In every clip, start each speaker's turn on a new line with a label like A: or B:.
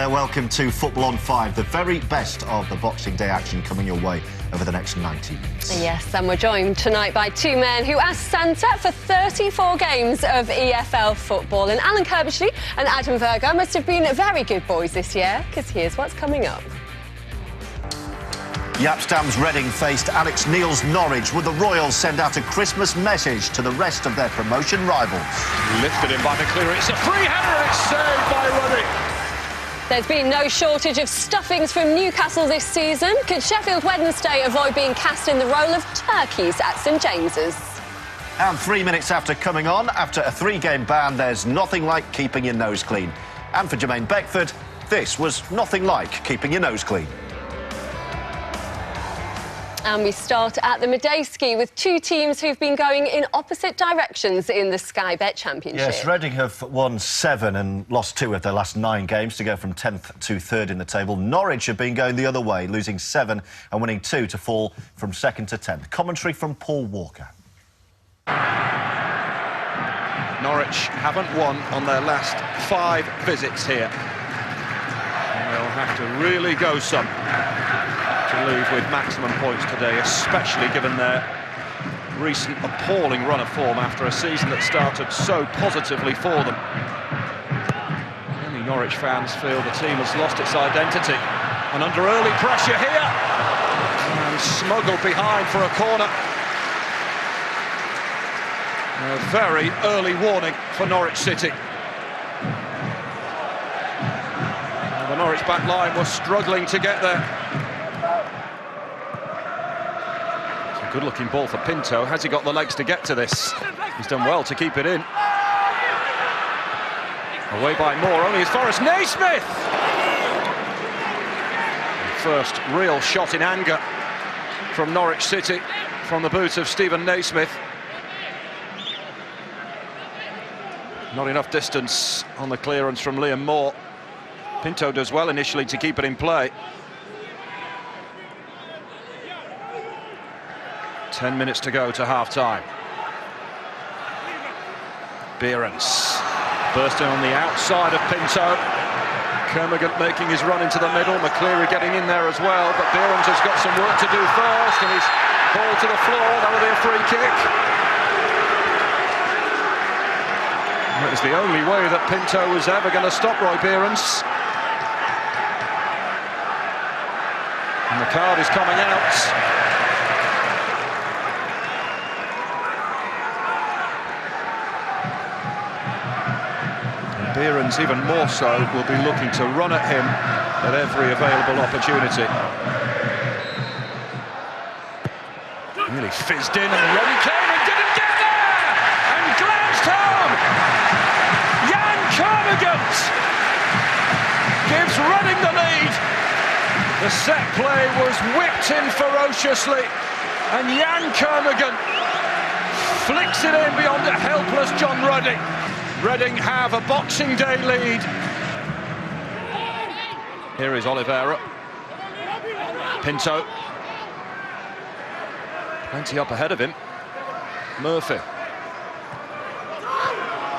A: there, welcome to Football on 5, the very best of the Boxing Day action coming your way over the next 90 minutes.
B: Yes, and we're joined tonight by two men who asked Santa for 34 games of EFL football. And Alan Curbishley and Adam Virgo must have been very good boys this year, because here's what's coming up.
A: Yapstam's Reading faced Alex Neil's Norwich. Would the Royals send out a Christmas message to the rest of their promotion rivals?
C: Lifted in by McCleary. It's a free header and it's saved by Reading.
B: There's been no shortage of stuffings from Newcastle this season. Could Sheffield Wednesday avoid being cast in the role of turkeys at St James's?
A: And 3 minutes after coming on, after a 3-game ban, there's nothing like keeping your nose clean. And for Jermaine Beckford, this was nothing like keeping your nose clean.
B: And we start at the Medeski with two teams who've been going in opposite directions in the Sky Bet Championship.
A: Yes, Reading have won 7 and lost 2 of their last 9 games to go from 10th to 3rd in the table. Norwich have been going the other way, losing 7 and winning 2 to fall from 2nd to 10th. Commentary from Paul Walker.
C: Norwich haven't won on their last 5 visits here. And they'll have to really go some to leave with maximum points today, especially given their recent appalling run of form after a season that started so positively for them. Many Norwich fans feel the team has lost its identity, and under early pressure here, and smuggled behind for a corner. A very early warning for Norwich City. The Norwich back line was struggling to get there. Good-looking ball for Pinto. Has he got the legs to get to this? He's done well to keep it in. Away by Moore, only as far as Naismith! First real shot in anger from Norwich City, from the boot of Stephen Naismith. Not enough distance on the clearance from Liam Moore. Pinto does well initially to keep it in play. 10 minutes to go to half-time. Behrens bursting on the outside of Pinto. Kermagant making his run into the middle. McCleary getting in there as well, but Behrens has got some work to do first, and he's ball to the floor. That'll be a free kick. That was the only way that Pinto was ever going to stop Roy Behrens. And the card is coming out. Behrens, even more so, will be looking to run at him at every available opportunity. Really fizzed in, and Reading came and didn't get there! And glanced home! Jan Kermagant gives Reading the lead. The set play was whipped in ferociously, and Jan Kermagant flicks it in beyond a helpless John Ruddy. Reading have a Boxing Day lead. Here is Oliveira. Pinto. Plenty up ahead of him. Murphy.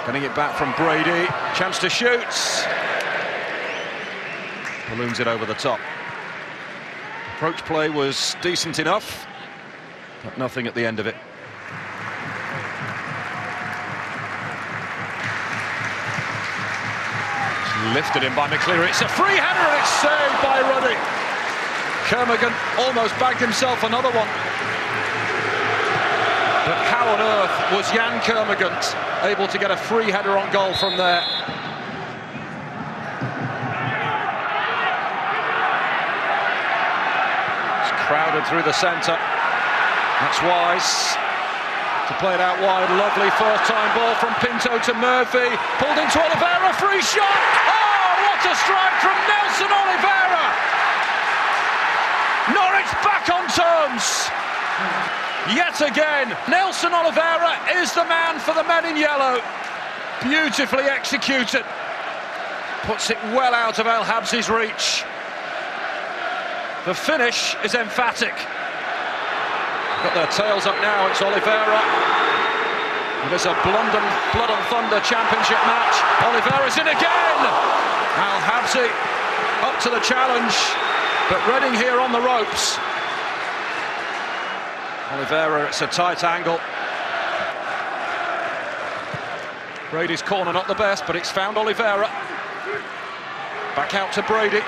C: Getting it back from Brady. Chance to shoot. Balloons it over the top. Approach play was decent enough, but nothing at the end of it. Lifted in by McCleary. It's a free header and it's saved by Ruddy. Kermagant almost bagged himself another one. But how on earth was Jan Kermagant able to get a free header on goal from there? It's crowded through the centre. That's Wise to play it out wide. Lovely first-time ball from Pinto to Murphy. Pulled into Oliveira, free shot! Oh, what a strike from Nelson Oliveira! Norwich back on terms! Yet again, Nelson Oliveira is the man for the men in yellow. Beautifully executed. Puts it well out of El Habsi's reach. The finish is emphatic. Got their tails up now, it's Oliveira. It is a Blood and Thunder Championship match. Oliveira's in again! Al Habsi up to the challenge, but Reading here on the ropes. Oliveira, it's a tight angle. Brady's corner not the best, but it's found Oliveira. Back out to Brady.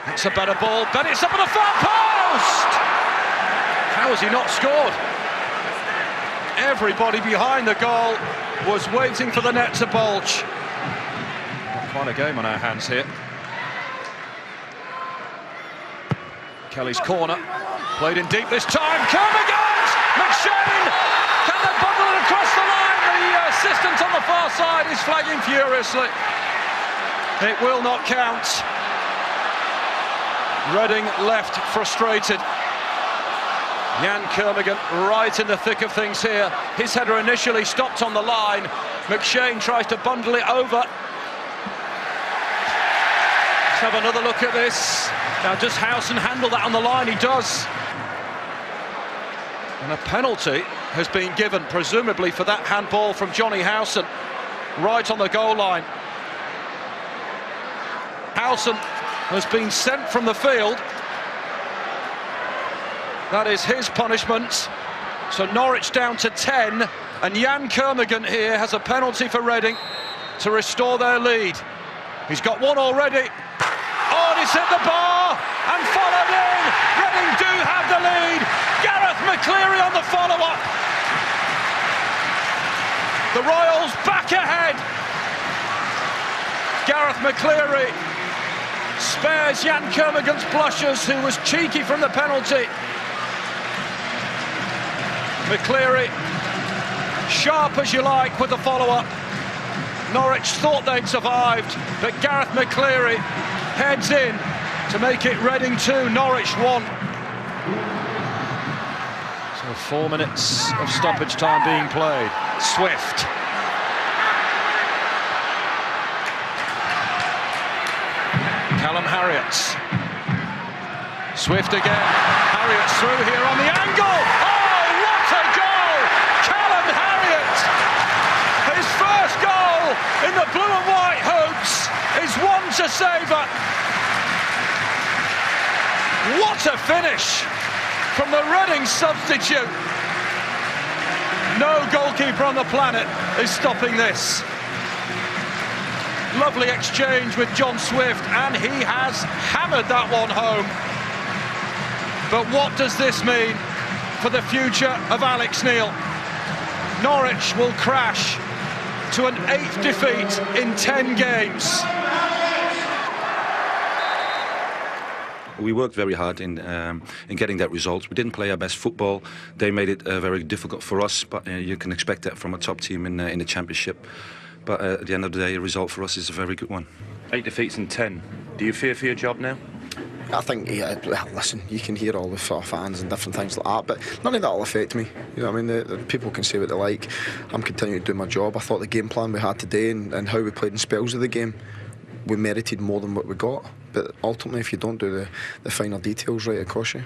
C: That's a better ball. Bennett's up at the far post! How has he not scored? Everybody behind the goal was waiting for the net to bulge. Got quite a game on our hands here. Kelly's corner, played in deep this time. Curbishley! McShane! Can they bundle it across the line? The assistant on the far side is flagging furiously. It will not count. Reading left frustrated. Jan Kermigan right in the thick of things here. His header initially stopped on the line. McShane tries to bundle it over. Let's have another look at this. Now, does Howson handle that on the line? He does. And a penalty has been given, presumably for that handball from Johnny Howson, right on the goal line. Howson has been sent from the field. That is his punishment. So Norwich down to 10, and Jan Kermigan here has a penalty for Reading to restore their lead. He's got one already. Oh, and it's hit the bar and followed in. Reading do have the lead. Gareth McCleary on the follow-up. The Royals back ahead. Gareth McCleary spares Jan Kermigan's blushes, who was cheeky from the penalty. McCleary, sharp as you like with the follow-up. Norwich thought they'd survived, but Gareth McCleary heads in to make it Reading 2, Norwich 1. So 4 minutes of stoppage time being played. Swift. Callum Harriott. Swift again. Harriott through here on the angle. Oh, what a goal! Callum Harriott. His first goal in the blue and white hoops is one to savour. What a finish from the Reading substitute. No goalkeeper on the planet is stopping this. Lovely exchange with John Swift, and he has hammered that one home. But what does this mean for the future of Alex Neil? Norwich will crash to an 8th defeat in 10 games.
D: We worked very hard in getting that result. We didn't play our best football. They made it very difficult for us, but you can expect that from a top team in the Championship. But at the end of the day, a result for us is a very good one.
E: 8 defeats in 10. Do you fear for your job now?
F: I think, yeah, listen, you can hear all the sort of fans and different things like that, but none of that will affect me. You know what I mean? The people can say what they like. I'm continuing to do my job. I thought the game plan we had today and how we played in spells of the game, we merited more than what we got. But ultimately, if you don't do the finer details right, it costs you.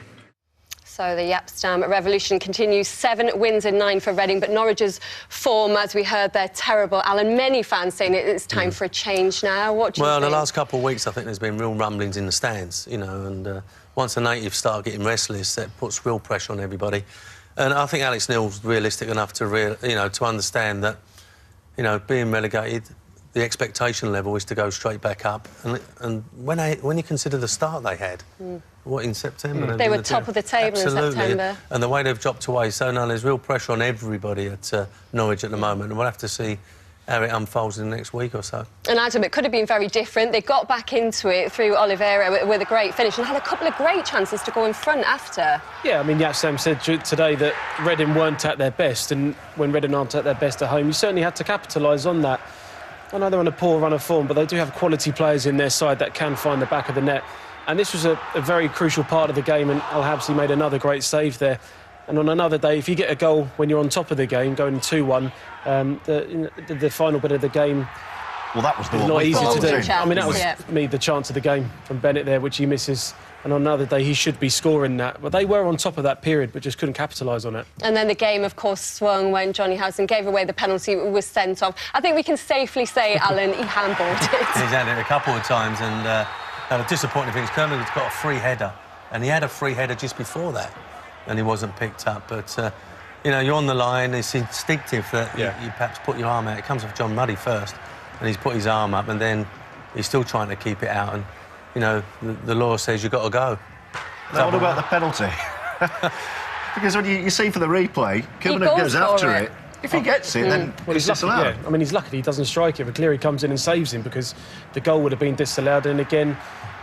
B: So the Yapstam revolution continues. 7 wins in 9 for Reading, but Norwich's form, as we heard, they're terrible. Alan, many fans saying it's time for a change now. What do you think?
G: Well, the last couple of weeks, I think there's been real rumblings in the stands, you know, and once the natives start getting restless, that puts real pressure on everybody. And I think Alex Neil's realistic enough to, to understand that, you know, being relegated, the expectation level is to go straight back up. And when you consider the start they had, what, in September?
B: They were top of the table in September.
G: And the way they've dropped away, so now there's real pressure on everybody at Norwich at the moment, and we'll have to see how it unfolds in the next week or so.
B: And Adam, it could have been very different. They got back into it through Oliveira with a great finish and had a couple of great chances to go in front after.
H: Yeah, I mean, Yapstam said today that Reading weren't at their best, and when Reading aren't at their best at home, you certainly had to capitalise on that. I know they're on a poor run of form, but they do have quality players in their side that can find the back of the net. And this was a very crucial part of the game, and Al Habsi made another great save there. And on another day, if you get a goal when you're on top of the game, going 2-1, the final bit of the game,
A: Well, that was the
H: It's
A: one
H: not
A: we
H: easy
A: thought
H: to
A: was
H: do.
A: in.
H: I mean, that was
B: Yeah.
H: me the chance of the game from Bennett there, which he misses. And on another day, he should be scoring that. But they were on top of that period, but just couldn't capitalise on it.
B: And then the game, of course, swung when Johnny Howson gave away the penalty, was sent off. I think we can safely say, Alan, he handballed it.
G: He's had it a couple of times, and the disappointing thing is Kermit got a free header, and he had a free header just before that, and he wasn't picked up. But, you know, you're on the line, it's instinctive that you perhaps put your arm out. It comes off John Muddy first, and he's put his arm up, and then he's still trying to keep it out, and, you know, the law says you've got to go.
A: Now, what about the penalty? Because when you see for the replay, Kermit goes after it. If he gets it, then it's disallowed.
H: I mean, he's lucky he doesn't strike it, but clearly comes in and saves him because the goal would have been disallowed. And again,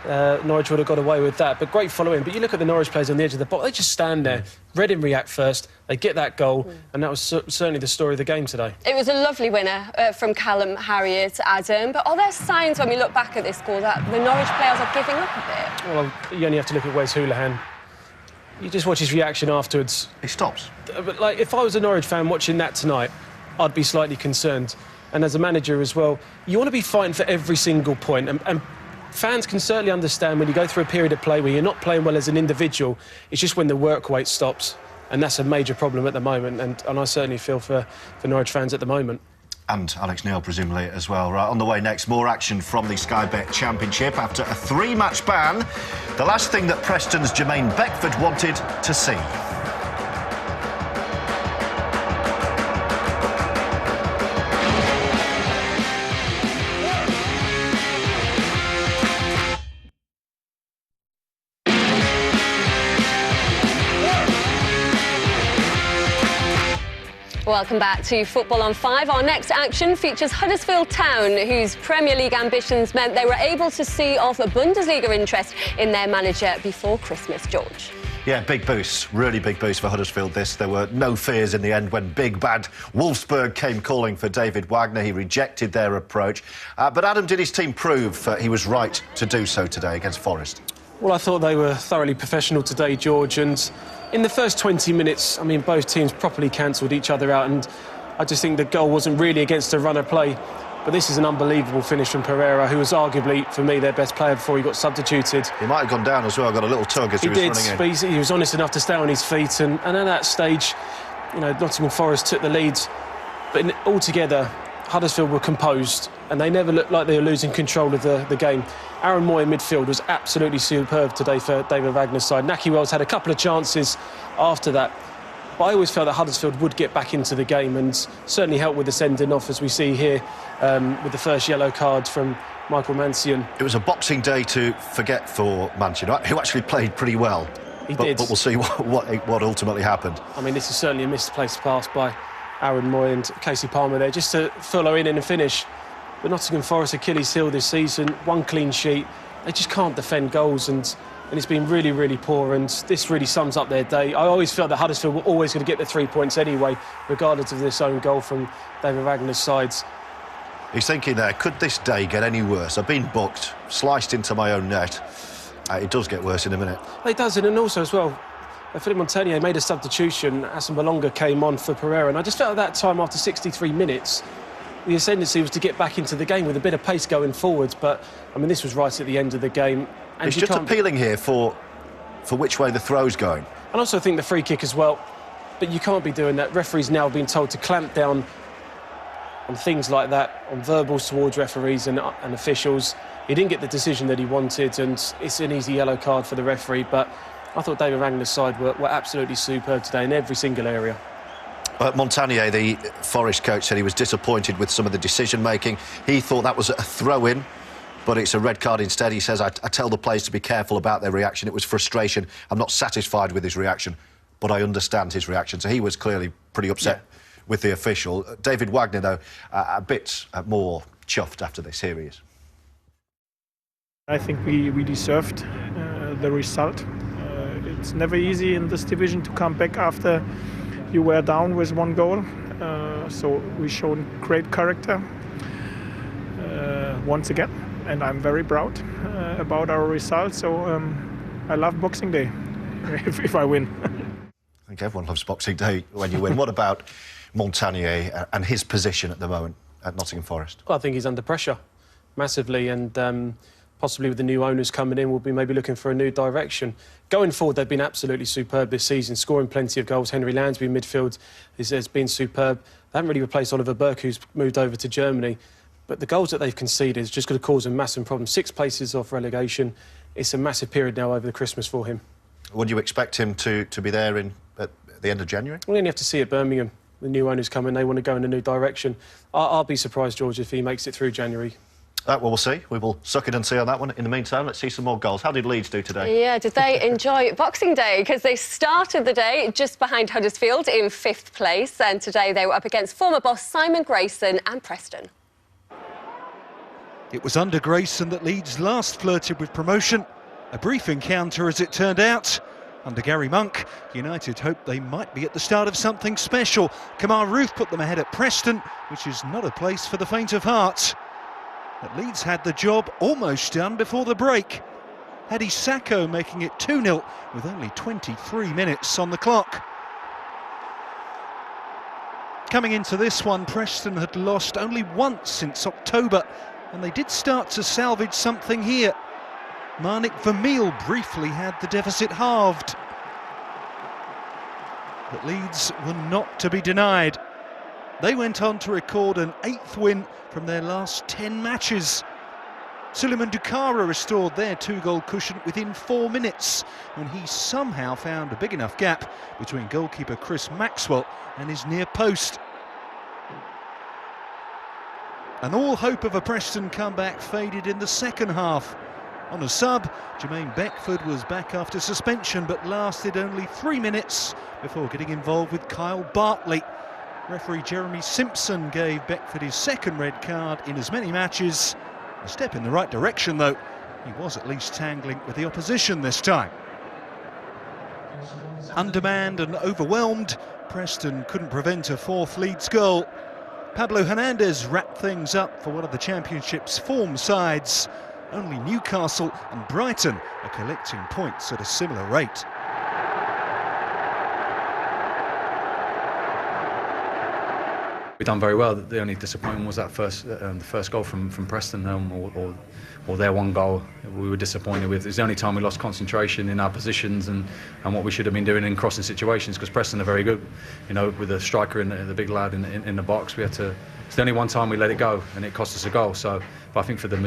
H: Norwich would have got away with that. But great following. But you look at the Norwich players on the edge of the box, they just stand there. Reading react first, they get that goal, and that was certainly the story of the game today.
B: It was a lovely winner from Callum Harriott, Adam. But are there signs when we look back at this score that the Norwich players are giving up a bit?
H: Well, you only have to look at Wes Hoolahan. You just watch his reaction afterwards.
A: He stops.
H: But, like, if I was a Norwich fan watching that tonight, I'd be slightly concerned. And as a manager as well, you want to be fighting for every single point. And fans can certainly understand when you go through a period of play where you're not playing well as an individual, it's just when the work rate stops. And that's a major problem at the moment. And I certainly feel for Norwich fans at the moment.
A: And Alex Neil, presumably, as well. Right, on the way next, more action from the Sky Bet Championship after a 3-match ban. The last thing that Preston's Jermaine Beckford wanted to see.
B: Welcome back to Football on 5. Our next action features Huddersfield Town, whose Premier League ambitions meant they were able to see off a Bundesliga interest in their manager before Christmas, George.
A: Yeah, big boost, really big boost for Huddersfield this. There were no fears in the end when big bad Wolfsburg came calling for David Wagner. He rejected their approach. But Adam, did his team prove he was right to do so today against Forest?
H: Well, I thought they were thoroughly professional today, George, and in the first 20 minutes, I mean, both teams properly cancelled each other out, and I just think the goal wasn't really against a run of play. But this is an unbelievable finish from Pereira, who was arguably, for me, their best player before he got substituted.
A: He might have gone down as well, got a little tug as he was running in.
H: But he was honest enough to stay on his feet, and at that stage, you know, Nottingham Forest took the lead. But altogether, Huddersfield were composed, and they never looked like they were losing control of the game. Aaron Moy in midfield was absolutely superb today for David Wagner's side. Nahki Wells had a couple of chances after that, but I always felt that Huddersfield would get back into the game and certainly help with the sending off, as we see here with the first yellow card from Michael Mancian.
A: It was a Boxing Day to forget for Mancian, who actually played pretty well.
H: He did.
A: But we'll see what ultimately happened.
H: I mean, this is certainly a misplaced pass by Aaron Moy and Casey Palmer there, just to follow in and finish. But Nottingham Forest Achilles heel this season, one clean sheet. They just can't defend goals, and it's been really, really poor, and this really sums up their day. I always felt that Huddersfield were always going to get the 3 points anyway, regardless of this own goal from David Wagner's sides.
A: He's thinking there, could this day get any worse? I've been booked, sliced into my own net. It does get worse in a minute.
H: It does, and also as well, Philippe Montagnier made a substitution. Hassan Balonga came on for Pereira, and I just felt at that time, after 63 minutes, the ascendancy was to get back into the game with a bit of pace going forwards. But, I mean, this was right at the end of the game. And
A: it's just appealing here for which way the throw's going.
H: And also I think the free kick as well. But you can't be doing that. Referees now being told to clamp down on things like that, on verbals towards referees and officials. He didn't get the decision that he wanted, and it's an easy yellow card for the referee. But I thought David Wagner's side were absolutely superb today in every single area.
A: Montagnier, the Forest coach, said he was disappointed with some of the decision-making. He thought that was a throw-in, but it's a red card instead. He says, I tell the players to be careful about their reaction. It was frustration. I'm not satisfied with his reaction, but I understand his reaction. So he was clearly pretty upset with the official. David Wagner, though, a bit more chuffed after this. Here he is.
I: I think we deserved the result. It's never easy in this division to come back after you were down with one goal. So we showed great character once again, and I'm very proud about our results. So I love Boxing Day if I win.
A: I think everyone loves Boxing Day when you win. What about Montagnier and his position at the moment? at Nottingham Forest?
H: Well, I think he's under pressure massively, and possibly with the new owners coming in, we'll be maybe looking for a new direction. Going forward, they've been absolutely superb this season, scoring plenty of goals. Henry Lansbury in midfield has been superb. They haven't really replaced Oliver Burke, who's moved over to Germany. But the goals that they've conceded is just going to cause them massive problems. 6 places off relegation. It's a massive period now over the Christmas for him.
A: Would you expect him to be there at the end of January?
H: We only have to see at Birmingham. The new owners come in, they want to go in a new direction. I'll be surprised, George, if he makes it through January.
A: Well, we'll see. We will suck it and see on that one. In the meantime, let's see some more goals. How did Leeds do today?
B: Yeah, did they enjoy Boxing Day? Because they started the day just behind Huddersfield in 5th place, and today they were up against former boss Simon Grayson and Preston.
J: It was under Grayson that Leeds last flirted with promotion. A brief encounter, as it turned out. Under Gary Monk, United hoped they might be at the start of something special. Kamar Roof put them ahead at Preston, which is not a place for the faint of heart. But Leeds had the job almost done before the break. Hadi Sakho making it 2-0 with only 23 minutes on the clock. Coming into this one, Preston had lost only once since October, and they did start to salvage something here. Marnik Vermeil briefly had the deficit halved. But Leeds were not to be denied. They went on to record an 8th win from their last 10 matches. Suleiman Dukara restored their 2-goal cushion within 4 minutes when he somehow found a big enough gap between goalkeeper Chris Maxwell and his near post. And all hope of a Preston comeback faded in the second half. On a sub, Jermaine Beckford was back after suspension but lasted only 3 minutes before getting involved with Kyle Bartley. Referee Jeremy Simpson gave Beckford his 2nd red card in as many matches. A step in the right direction, though. He was at least tangling with the opposition this time. Undermanned and overwhelmed, Preston couldn't prevent a 4th Leeds goal. Pablo Hernandez wrapped things up for one of the Championship's form sides. Only Newcastle and Brighton are collecting points at a similar rate.
E: We've done very well. The only disappointment was that the first goal from Preston, or their 1 goal. We were disappointed with. It's the only time we lost concentration in our positions and what we should have been doing in crossing situations, because Preston are very good. You know, with the striker and the big lad in the box, we had to. It's the only one time we let it go, and it cost us a goal. So, but I think for the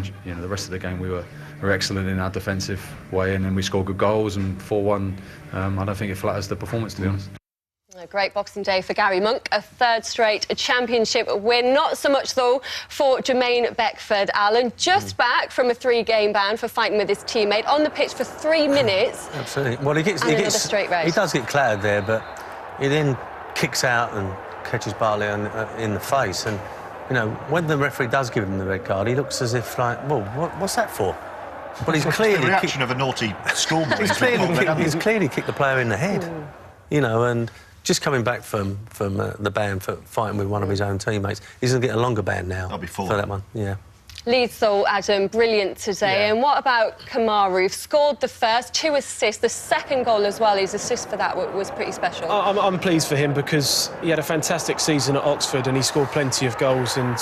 E: rest of the game, we were excellent in our defensive way, and then we scored good goals, and 4-1. I don't think it flatters the performance, to be honest.
B: A great Boxing Day for Gary Monk, a 3rd straight Championship win. Not so much, though, for Jermaine Beckford. Alan, just back from a 3-game ban for fighting with his teammate on the pitch for 3 minutes.
G: Absolutely. Well, he gets
B: straight red.
G: He does get clouded there, but he then kicks out and catches Bartley in the face. And, you know, when the referee does give him the red card, he looks as if, like, well, what's that for? Well, he's clearly
A: the reaction of a naughty schoolboy.
G: he's clearly kicked the player in the head, you know, and just coming back from the ban for fighting with one of his own teammates. He's going to get a longer ban now for that one. Yeah.
B: Leeds, though, Adam, brilliant today. And what about Kamar Roof? Scored the first, 2 assists, the 2nd goal as well. His assist for that was pretty special.
H: I'm pleased for him because he had a fantastic season at Oxford and he scored plenty of goals, and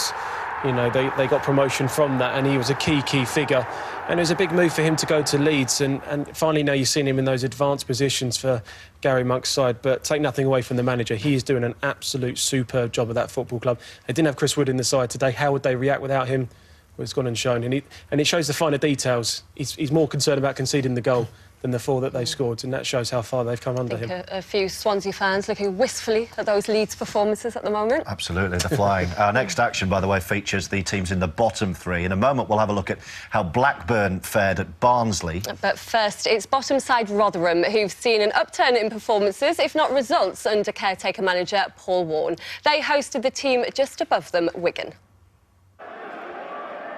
H: you know they got promotion from that, and he was a key figure. And it was a big move for him to go to Leeds, and finally now you've seen him in those advanced positions for Gary Monk's side. But take nothing away from the manager, he is doing an absolute superb job at that football club. They didn't have Chris Wood in the side today. How would they react without him? Well, it's gone and shown, and it shows the finer details. He's more concerned about conceding the goal than the 4 that they scored, and that shows how far they've come under him.
B: A few Swansea fans looking wistfully at those Leeds performances at the moment.
A: Absolutely, they're flying. Our next action, by the way, features the teams in the bottom 3. In a moment, we'll have a look at how Blackburn fared at Barnsley.
B: But first, it's bottom side Rotherham, who've seen an upturn in performances, if not results, under caretaker manager Paul Warne. They hosted the team just above them, Wigan.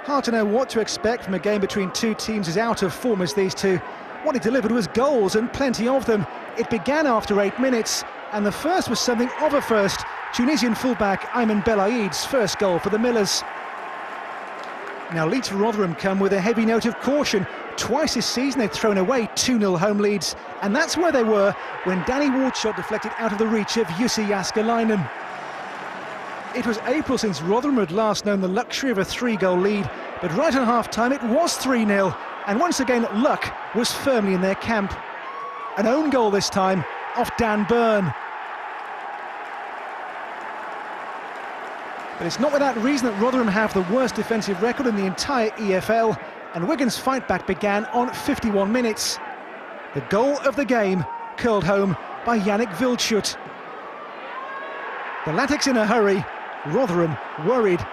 K: Hard to know what to expect from a game between 2 teams as out of form as these two. What he delivered was goals, and plenty of them. It began after 8 minutes, and the first was something of a first. Tunisian fullback Ayman Belaid's first goal for the Millers. Now Leeds for Rotherham come with a heavy note of caution. Twice this season they've thrown away 2-0 home leads, and that's where they were when Danny Ward's shot deflected out of the reach of Jussi Jääskeläinen. It was April since Rotherham had last known the luxury of a 3-goal lead, but right at half-time it was 3-0, and once again luck was firmly in their camp. An own goal this time, off Dan Burn. But it's not without reason that Rotherham have the worst defensive record in the entire EFL, and Wigan's fight-back began on 51 minutes. The goal of the game curled home by Yannick Wildschut. The Latics in a hurry, Rotherham worried.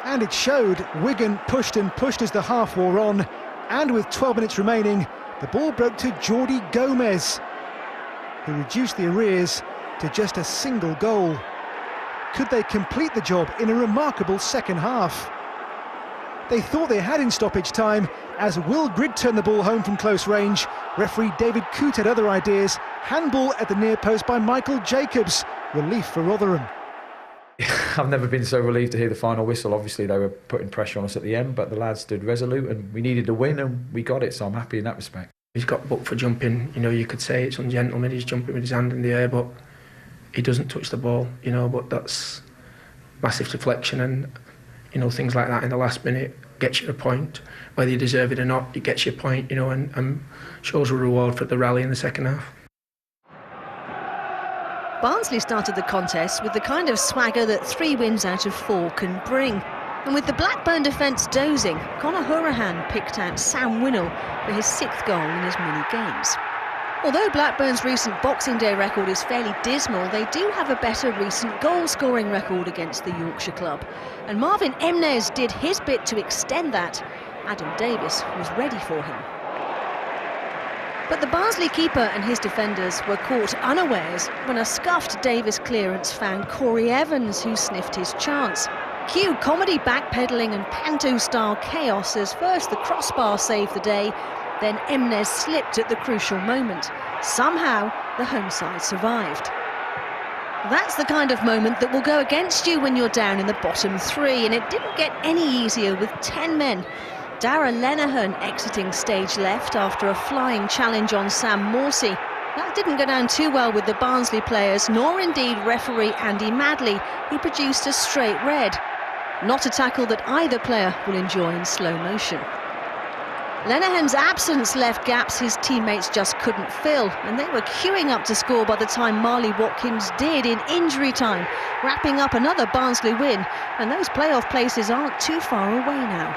K: And it showed. Wigan pushed and pushed as the half wore on, and with 12 minutes remaining, the ball broke to Jordi Gomez, who reduced the arrears to just a single goal. Could they complete the job in a remarkable second half? They thought they had in stoppage time as Will Grigg turned the ball home from close range. Referee David Coote had other ideas. Handball at the near post by Michael Jacobs. Relief for Rotherham.
L: I've never been so relieved to hear the final whistle. Obviously they were putting pressure on us at the end, but the lads stood resolute and we needed to win and we got it, so I'm happy in that respect.
M: He's got booked for jumping. You know, you could say it's ungentleman, he's jumping with his hand in the air, but he doesn't touch the ball, you know, but that's massive deflection, and, you know, things like that in the last minute gets you a point. Whether you deserve it or not, it gets you a point, you know, and shows a reward for the rally in the second half.
N: Barnsley started the contest with the kind of swagger that 3 wins out of 4 can bring. And with the Blackburn defence dozing, Conor Hourihane picked out Sam Winnell for his 6th goal in as many games. Although Blackburn's recent Boxing Day record is fairly dismal, they do have a better recent goal-scoring record against the Yorkshire club. And Marvin Emnes did his bit to extend that. Adam Davis was ready for him. But the Barnsley keeper and his defenders were caught unawares when a scuffed Davis clearance found Corey Evans, who sniffed his chance. Cue comedy backpedalling and panto-style chaos as first the crossbar saved the day, then Emnes slipped at the crucial moment. Somehow, the home side survived. That's the kind of moment that will go against you when you're down in the bottom 3, and it didn't get any easier with 10 men. Dara Lenihan exiting stage left after a flying challenge on Sam Morsey. That didn't go down too well with the Barnsley players, nor indeed referee Andy Madley, who produced a straight red. Not a tackle that either player will enjoy in slow motion. Lenihan's absence left gaps his teammates just couldn't fill, and they were queuing up to score by the time Marley Watkins did in injury time, wrapping up another Barnsley win, and those playoff places aren't too far away now.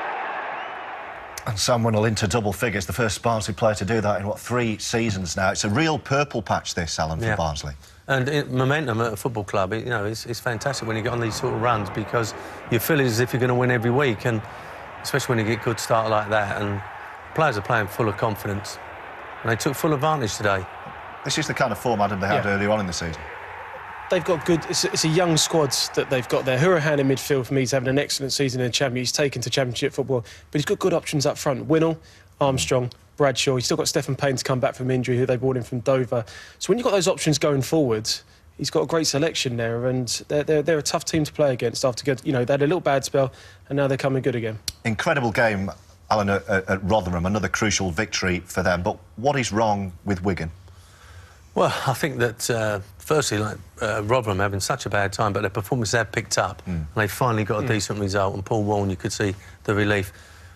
A: And Sam Winnell into double figures, the first Barnsley player to do that in, 3 seasons now. It's a real purple patch, this, Alan, for Barnsley.
G: And momentum at a football club, you know, it's fantastic when you get on these sort of runs, because you feel as if you're going to win every week, and especially when you get a good start like that. And players are playing full of confidence, and they took full advantage today.
A: This is the kind of form, Adam, they had earlier on in the season.
H: They've got good... It's a young squad that they've got there. Hourihane in midfield, for me, is having an excellent season in the Championship. He's taken to Championship football, but he's got good options up front. Winnell, Armstrong, Bradshaw. He's still got Stephen Payne to come back from injury, who they brought in from Dover. So when you've got those options going forward, he's got a great selection there, and they're a tough team to play against after good... You know, they had a little bad spell, and now they're coming good again. Incredible
A: game, Alan, at Rotherham, another crucial victory for them. But what is wrong with Wigan?
G: Well, I think that, firstly, like Rotherham having such a bad time, but their performances have picked up, and they finally got a decent result, and Paul Warren, you could see the relief.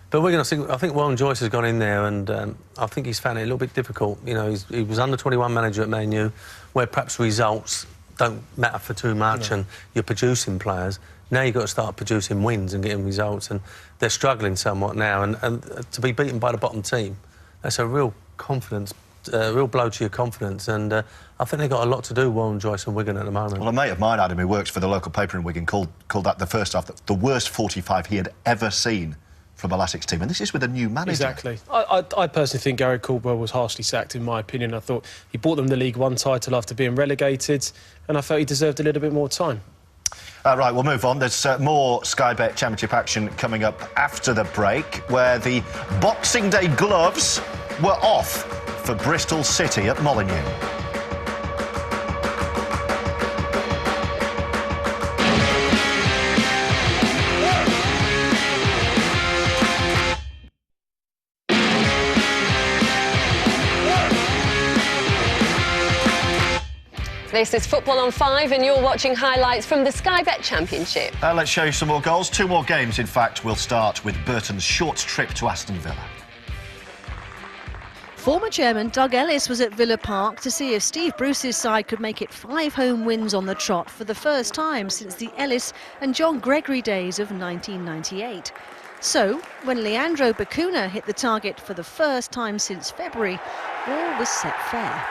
G: But Wigan, I think Warren Joyce has gone in there, and I think he's found it a little bit difficult. You know, he was under-21 manager at Man U, where perhaps results don't matter for too much, and you're producing players. Now you've got to start producing wins and getting results, and they're struggling somewhat now. And to be beaten by the bottom team, that's a real confidence, real blow to your confidence. And I think they've got a lot to do, Warren Joyce and Wigan, at the moment.
A: Well, a mate of mine, Adam, who works for the local paper in Wigan, called that the first half the worst 45 he had ever seen from a Latics team, and this is with a new manager.
H: Exactly. I personally think Gary Caldwell was harshly sacked, in my opinion. I thought he brought them the League One title after being relegated, and I felt he deserved a little bit more time.
A: Right, we'll move on. There's more Sky Bet Championship action coming up after the break, where the Boxing Day gloves were off for Bristol City at Molineux.
B: This is Football on 5 and you're watching highlights from the Sky Bet Championship.
A: Let's show you some more goals. 2 more games, in fact. We'll start with Burton's short trip to Aston Villa.
N: Former chairman Doug Ellis was at Villa Park to see if Steve Bruce's side could make it 5 home wins on the trot for the first time since the Ellis and John Gregory days of 1998. So, when Leandro Bacuna hit the target for the first time since February, all was set fair.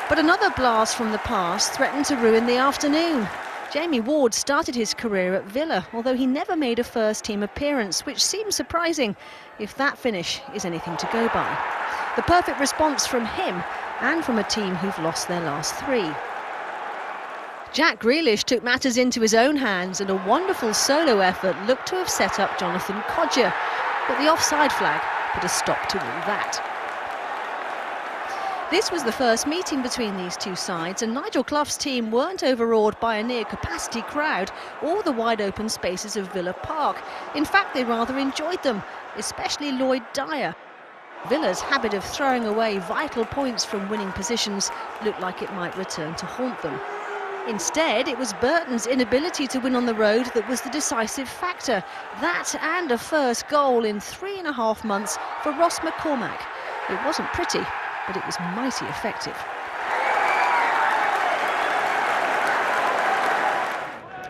N: But another blast from the past threatened to ruin the afternoon. Jamie Ward started his career at Villa, although he never made a first-team appearance, which seems surprising if that finish is anything to go by. The perfect response from him and from a team who've lost their last 3. Jack Grealish took matters into his own hands and a wonderful solo effort looked to have set up Jonathan Kodjia, but the offside flag put a stop to all that. This was the first meeting between these two sides, and Nigel Clough's team weren't overawed by a near-capacity crowd or the wide-open spaces of Villa Park. In fact, they rather enjoyed them, especially Lloyd Dyer. Villa's habit of throwing away vital points from winning positions looked like it might return to haunt them. Instead, it was Burton's inability to win on the road that was the decisive factor. That and a first goal in 3.5 months for Ross McCormack. It wasn't pretty, but it was mighty effective.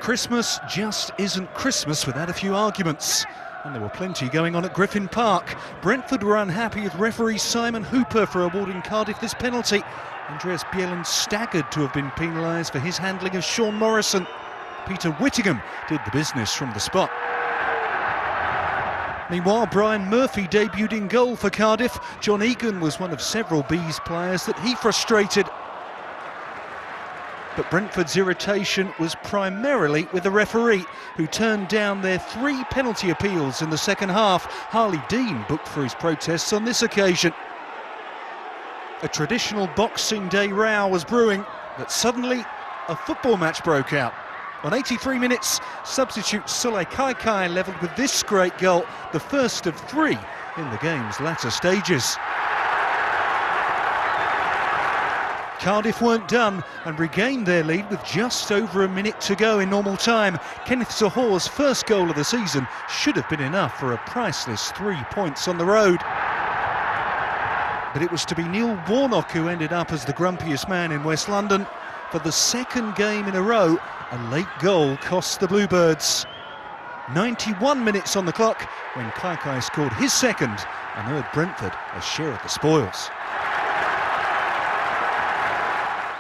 J: Christmas just isn't Christmas without a few arguments. And there were plenty going on at Griffin Park. Brentford were unhappy with referee Simon Hooper for awarding Cardiff this penalty. Andreas Bjelland staggered to have been penalised for his handling of Sean Morrison. Peter Whittingham did the business from the spot. Meanwhile, Brian Murphy debuted in goal for Cardiff. John Egan was one of several Bees players that he frustrated. But Brentford's irritation was primarily with the referee, who turned down their 3 penalty appeals in the second half. Harley Dean booked for his protests on this occasion. A traditional Boxing Day row was brewing, but suddenly a football match broke out. On 83 minutes, substitute Sule Kaikai levelled with this great goal, the first of 3 in the game's latter stages. Cardiff weren't done and regained their lead with just over a minute to go in normal time. Kenneth Zohore's first goal of the season should have been enough for a priceless 3 points on the road. But it was to be Neil Warnock who ended up as the grumpiest man in West London. For the second game in a row, a late goal cost the Bluebirds. 91 minutes on the clock when Kaikai scored his second and earned Brentford a share of the spoils.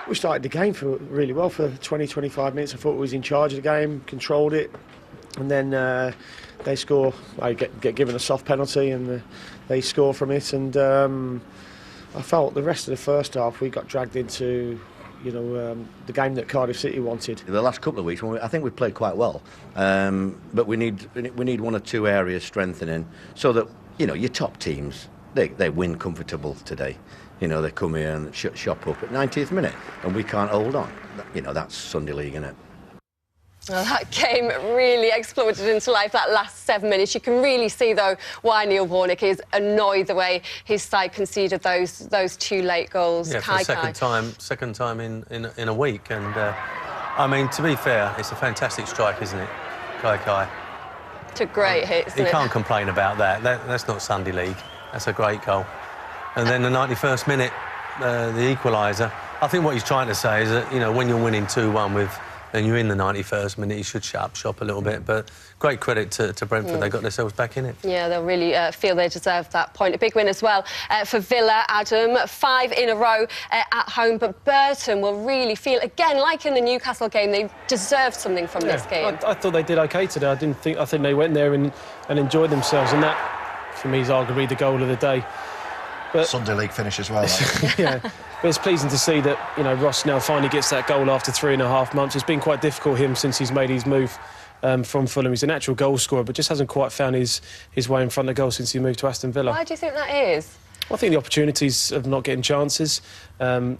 O: We started the game really well for 20-25 minutes. I thought we was in charge of the game, controlled it, and then they score. I get given a soft penalty and they score from it, and I felt the rest of the first half we got dragged into the game that Cardiff City wanted.
P: The last couple of weeks, I think we played quite well, but we need 1 or 2 areas strengthening so that your top teams they win comfortable today. They come here and shop up at 90th minute, and we can't hold on. That's Sunday League, isn't it?
B: Well, that game really exploded into life that last 7 minutes. You can really see, though, why Neil Warnock is annoyed the way his side conceded those 2 late goals.
G: Yeah, for the second time in a week. And, I mean, to be fair, it's a fantastic strike, isn't it, Kaikai?
B: It's a great hit, isn't it?
G: You can't complain about that. That's not Sunday League. That's a great goal. And then the 91st minute, the equaliser. I think what he's trying to say is that, when you're winning 2-1 and you're in the 91st minute, you should shut up shop a little bit. But great credit to Brentford. They got themselves back in it.
B: Yeah, they'll really feel they deserve that point. A big win as well for Villa, Adam. 5 in a row at home. But Burton will really feel, again, like in the Newcastle game, they deserved something from this game.
H: I thought they did OK today. I think they went there and enjoyed themselves. And that, for me, is arguably the goal of the day. But
A: Sunday League finish as well.
H: Yeah, but it's pleasing to see that Ross now finally gets that goal after 3.5 months. It's been quite difficult for him since he's made his move from Fulham. He's a natural goal scorer, but just hasn't quite found his way in front of goal since he moved to Aston Villa.
B: Why do you think that is?
H: Well, I think the opportunities of not getting chances,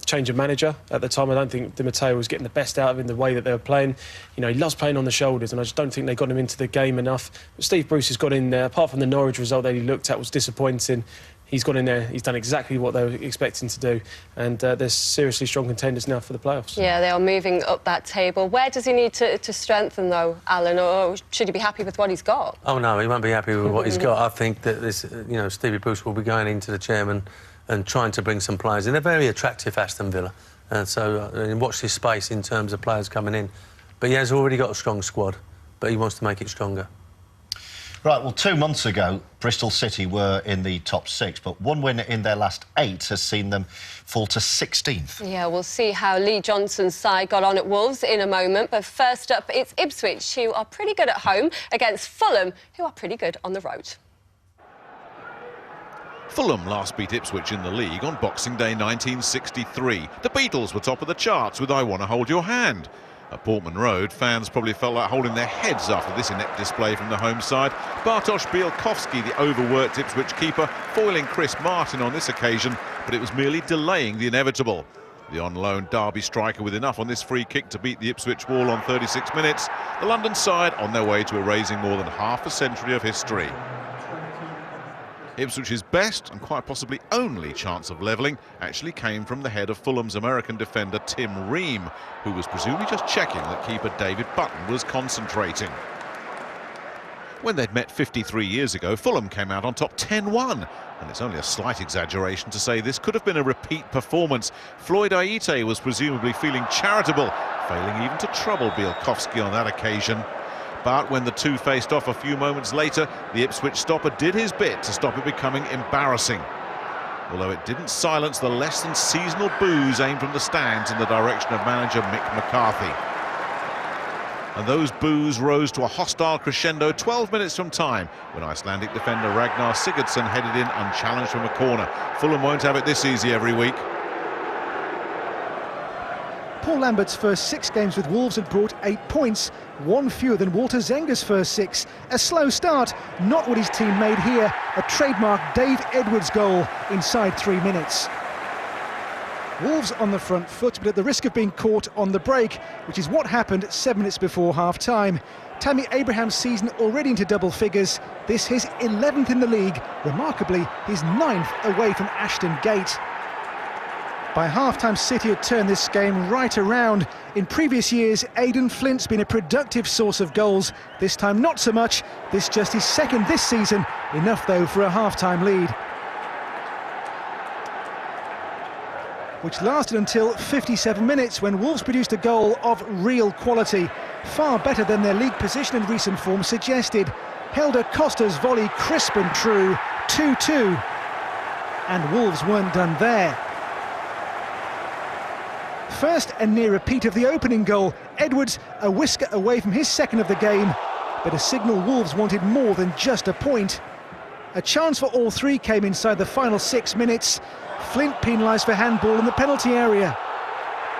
H: change of manager. At the time, I don't think Di Matteo was getting the best out of him the way that they were playing. He loves playing on the shoulders, and I just don't think they got him into the game enough. But Steve Bruce has got in there. Apart from the Norwich result that he looked at was disappointing, he's gone in there, he's done exactly what they were expecting to do, and they're seriously strong contenders now for the playoffs.
B: Yeah, they are moving up that table. Where does he need to strengthen, though, Alan, or should he be happy with what he's got?
G: Oh, no, he won't be happy with what he's got. I think that this, Stevie Bruce will be going into the chairman and trying to bring some players in. They're very attractive, Aston Villa, and so watch this space in terms of players coming in. But he has already got a strong squad, but he wants to make it stronger.
A: Right, well, 2 months ago, Bristol City were in the top 6, but one win in their last 8 has seen them fall to 16th.
B: Yeah, we'll see how Lee Johnson's side got on at Wolves in a moment. But first up, it's Ipswich, who are pretty good at home, against Fulham, who are pretty good on the road.
Q: Fulham last beat Ipswich in the league on Boxing Day 1963. The Beatles were top of the charts with I Wanna Hold Your Hand. At Portman Road, fans probably felt like holding their heads after this inept display from the home side. Bartosz Bielkowski, the overworked Ipswich keeper, foiling Chris Martin on this occasion, but it was merely delaying the inevitable. The on-loan Derby striker with enough on this free kick to beat the Ipswich wall on 36 minutes. The London side on their way to erasing more than half a century of history. Ipswich's best and quite possibly only chance of levelling actually came from the head of Fulham's American defender Tim Ream, who was presumably just checking that keeper David Button was concentrating. When they'd met 53 years ago, Fulham came out on top 10-1, and it's only a slight exaggeration to say this could have been a repeat performance. Floyd Aite was presumably feeling charitable, failing even to trouble Bielkowski on that occasion. But when the two faced off a few moments later, the Ipswich stopper did his bit to stop it becoming embarrassing. Although it didn't silence the less than seasonal boos aimed from the stands in the direction of manager Mick McCarthy. And those boos rose to a hostile crescendo 12 minutes from time when Icelandic defender Ragnar Sigurdsson headed in unchallenged from a corner. Fulham won't have it this easy every week.
K: Paul Lambert's first 6 games with Wolves had brought 8 points, 1 fewer than Walter Zenga's first 6. A slow start, not what his team made here. A trademark Dave Edwards goal inside 3 minutes. Wolves on the front foot, but at the risk of being caught on the break, which is what happened 7 minutes before half-time. Tammy Abraham's season already into double figures. This his 11th in the league, remarkably his 9th away from Ashton Gate. By half-time, City had turned this game right around. In previous years, Aidan Flint's been a productive source of goals. This time, not so much. This just his 2nd this season. Enough, though, for a half-time lead, which lasted until 57 minutes when Wolves produced a goal of real quality, far better than their league position and recent form suggested. Helder Costa's volley crisp and true, 2-2. And Wolves weren't done there. First, a near repeat of the opening goal. Edwards a whisker away from his 2nd of the game, but a signal Wolves wanted more than just a point. A chance for all 3 came inside the final 6 minutes. Flint penalised for handball in the penalty area.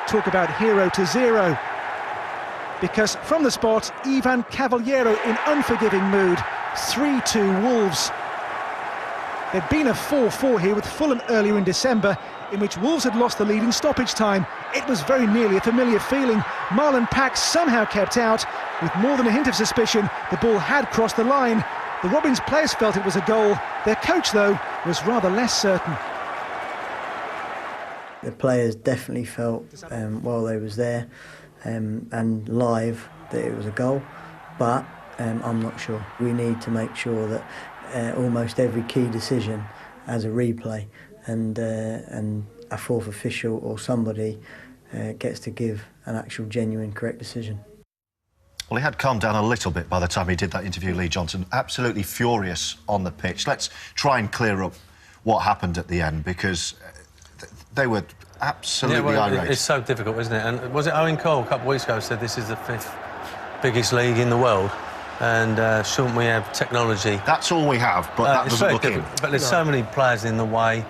K: Talk about hero to zero. Because from the spot, Ivan Cavaliero in unforgiving mood. 3-2 Wolves. There'd been a 4-4 here with Fulham earlier in December, in which Wolves had lost the lead in stoppage time. It was very nearly a familiar feeling. Marlon Pack somehow kept out. With more than a hint of suspicion, the ball had crossed the line. The Robins players felt it was a goal. Their coach, though, was rather less certain.
R: The players definitely felt, while they was there and live, that it was a goal. But I'm not sure. We need to make sure that almost every key decision has a replay, and a 4th official or somebody gets to give an actual genuine correct decision.
A: Well, he had calmed down a little bit by the time he did that interview, Lee Johnson. Absolutely furious on the pitch. Let's try and clear up what happened at the end, because they were absolutely irate.
G: It's so difficult, isn't it? And was it Owen Cole a couple of weeks ago said this is the 5th biggest league in the world, and shouldn't we have technology?
A: That's all we have, but that doesn't look in.
G: But there's so many players in the way.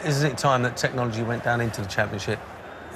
G: Isn't it time that technology went down into the Championship?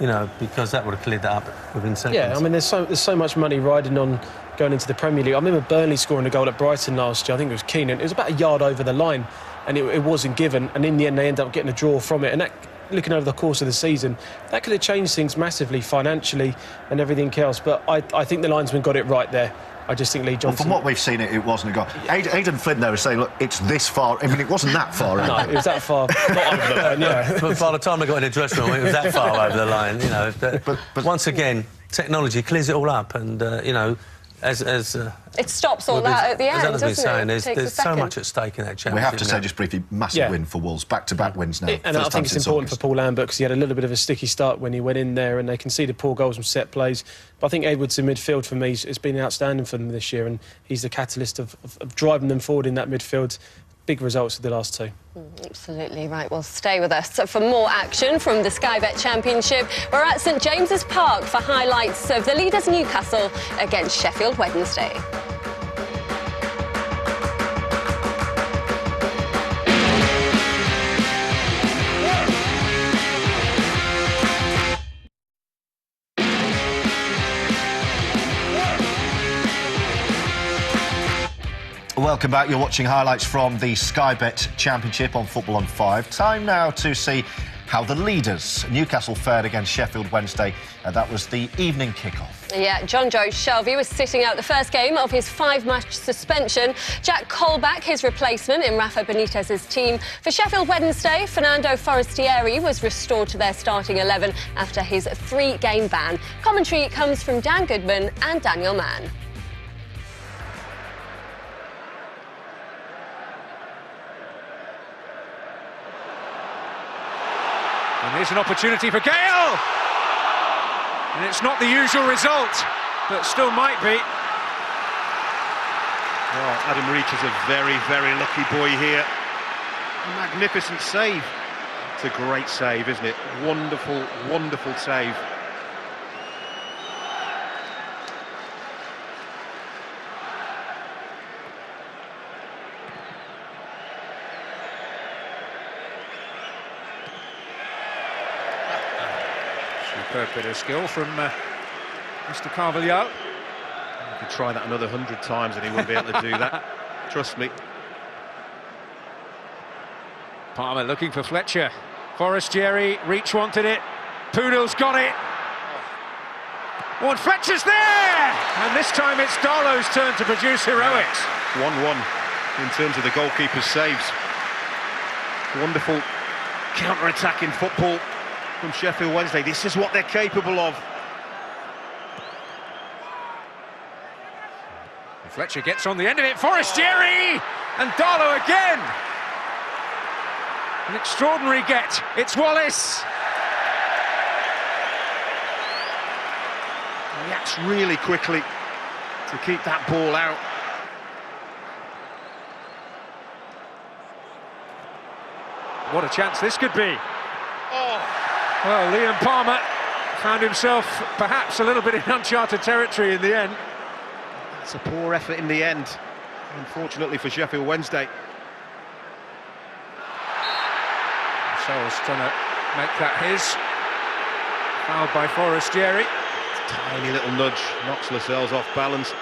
G: You know, because that would have cleared that up within seconds.
H: Yeah, I mean, there's so much money riding on going into the Premier League. I remember Burnley scoring a goal at Brighton last year. I think it was Keenan. It was about a yard over the line, and it wasn't given. And in the end, they ended up getting a draw from it. And that, looking over the course of the season, that could have changed things massively financially and everything else. But I think the linesman got it right there. I just think Lee
A: Well,
H: Johnson...
A: from what we've seen, it wasn't a goal. Aidan Flint there is saying, look, it's this far. I mean, it wasn't that far.
H: No, it was that far. Not over the line, yeah.
G: But by the time I got in the dressing room, it was that far over the line, you know. But once again, technology clears it all up, and, you know,
B: it stops all that at the end, doesn't it?
G: There's so much at stake in that championship.
A: We have to say, just briefly, massive win for Wolves. Back-to-back wins now.
H: And I think it's important for Paul Lambert because he had a little bit of a sticky start when he went in there, and they conceded poor goals from set plays. But I think Edwards in midfield, for me, has been outstanding for them this year, and he's the catalyst of driving them forward in that midfield. Big results of the last two.
B: Absolutely right. Well, stay with us for more action from the Sky Bet Championship. We're at St James's Park for highlights of the leaders Newcastle against Sheffield Wednesday.
A: Welcome back. You're watching highlights from the Sky Bet Championship on Football on 5. Time now to see how the leaders, Newcastle, fared against Sheffield Wednesday. That was the evening kick-off.
B: Yeah, John Joe Shelby was sitting out the first game of his 5-match suspension. Jack Colback, his replacement in Rafa Benitez's team. For Sheffield Wednesday, Fernando Forestieri was restored to their starting 11 after his 3-game ban. Commentary comes from Dan Goodman and Daniel Mann.
C: And here's an opportunity for Gale! And it's not the usual result, but still might be.
S: Well, Adam Reach is a very, very lucky boy here. A magnificent save. It's a great save, isn't it? Wonderful, wonderful save.
C: Superb bit of skill from Mr. Carvalho.
S: You could try that another 100 times and he wouldn't be able to do that. Trust me.
C: Palmer looking for Fletcher. Forestieri, Reach wanted it. Poodle's got it. Oh, and Fletcher's there! And this time it's Darlow's turn to produce heroics.
S: 1-1 in terms of the goalkeeper's saves. Wonderful counter-attacking football from Sheffield Wednesday. This is what they're capable of.
C: And Fletcher gets on the end of it. Forestieri! And Darlow again! An extraordinary get. It's Wallace.
S: Reacts really quickly to keep that ball out.
C: What a chance this could be. Well, Liam Palmer found himself perhaps a little bit in uncharted territory in the end.
S: It's a poor effort in the end, unfortunately for Sheffield Wednesday.
C: Lascelles trying to make that his. Fouled by Forestieri.
S: Tiny little nudge, knocks Lascelles off balance.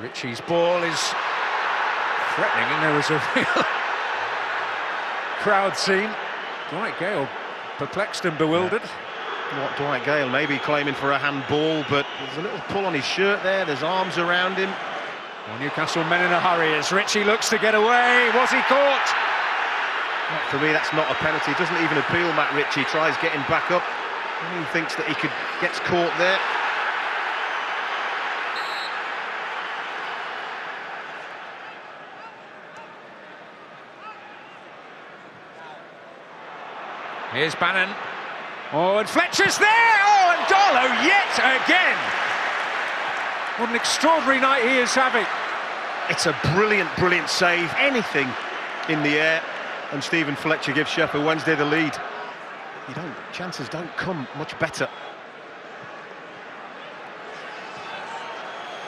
C: Ritchie's ball is threatening, and there was a real crowd scene. Dwight Gale perplexed and bewildered.
S: What, Dwight Gale maybe claiming for a handball, but there's a little pull on his shirt there, there's arms around him.
C: Well, Newcastle men in a hurry as Ritchie looks to get away. Was he caught?
S: For me, that's not a penalty. It doesn't even appeal, Matt Ritchie. Tries getting back up. He thinks that he gets caught there.
C: Here's Bannon. Oh, and Fletcher's there! Oh, and Darlow yet again! What an extraordinary night he is having.
S: It's a brilliant, brilliant save. Anything in the air. And Stephen Fletcher gives Sheffield Wednesday the lead. Chances don't come much better.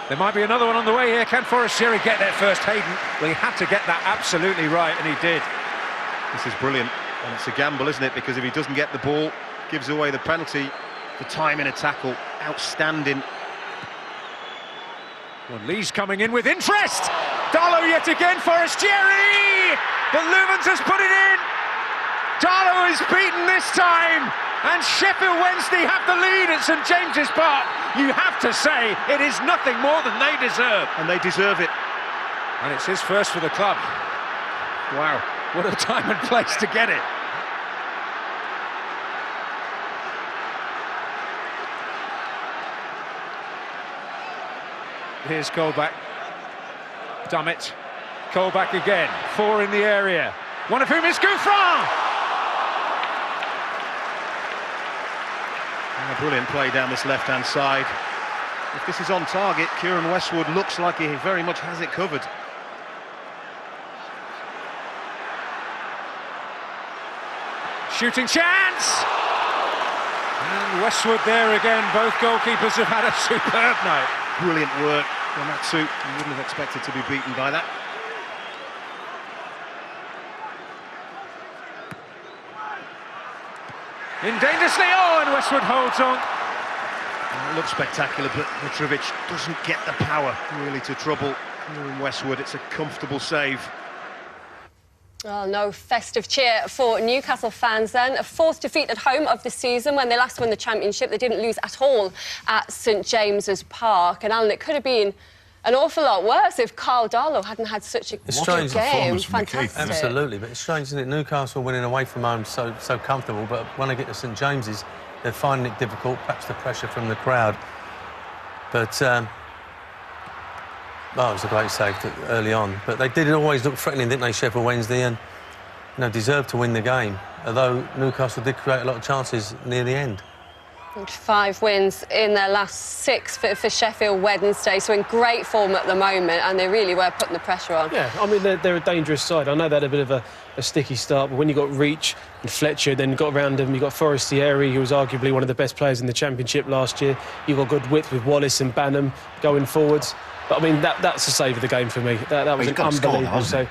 C: There might be another one on the way here. Can Forestieri get there first? Hayden, well, he had to get that absolutely right, and he did.
S: This is brilliant. And it's a gamble, isn't it? Because if he doesn't get the ball, gives away the penalty. The time in a tackle, outstanding.
C: Well, Lee's coming in with interest. Darlow yet again, Forestieri! But Lumens has put it in! Darlow is beaten this time, and Sheffield Wednesday have the lead at St James's Park. You have to say it is nothing more than they deserve.
S: And they deserve it.
C: And it's his first for the club. Wow, what a time and place to get it. Here's Colback. Dummett. Colback again. 4 in the area. One of whom is Gouffran.
S: And a brilliant play down this left-hand side. If this is on target, Kieran Westwood looks like he very much has it covered.
C: Shooting chance! And Westwood there again. Both goalkeepers have had a superb night.
S: Brilliant work from Matsu. You wouldn't have expected to be beaten by that.
C: In dangerously, oh, and Westwood holds on.
S: It looks spectacular, but Mitrovic doesn't get the power really to trouble Kieran Westwood. It's a comfortable save.
B: Oh, no festive cheer for Newcastle fans then. A fourth defeat at home of the season. When they last won the Championship, they didn't lose at all at St James's Park. And Alan, it could have been an awful lot worse if Carl Darlow hadn't had such a good game. Fantastic.
G: Absolutely, but it's strange, isn't it? Newcastle winning away from home so comfortable, but when they get to St James's, they're finding it difficult, perhaps the pressure from the crowd. But, it was a great save early on. But they did always look threatening, didn't they, Sheffield Wednesday, and deserved to win the game, although Newcastle did create a lot of chances near the end.
B: 5 wins in their last 6 for Sheffield Wednesday, so in great form at the moment, and they really were putting the pressure on.
H: Yeah, I mean, they're a dangerous side. I know they had a bit of a sticky start, but when you got Reach and Fletcher, then you got around them, you got Forestieri, who was arguably one of the best players in the Championship last year. You got good width with Wallace and Banham going forwards. But, I mean, that's a save of the game for me. That was an unbelievable save.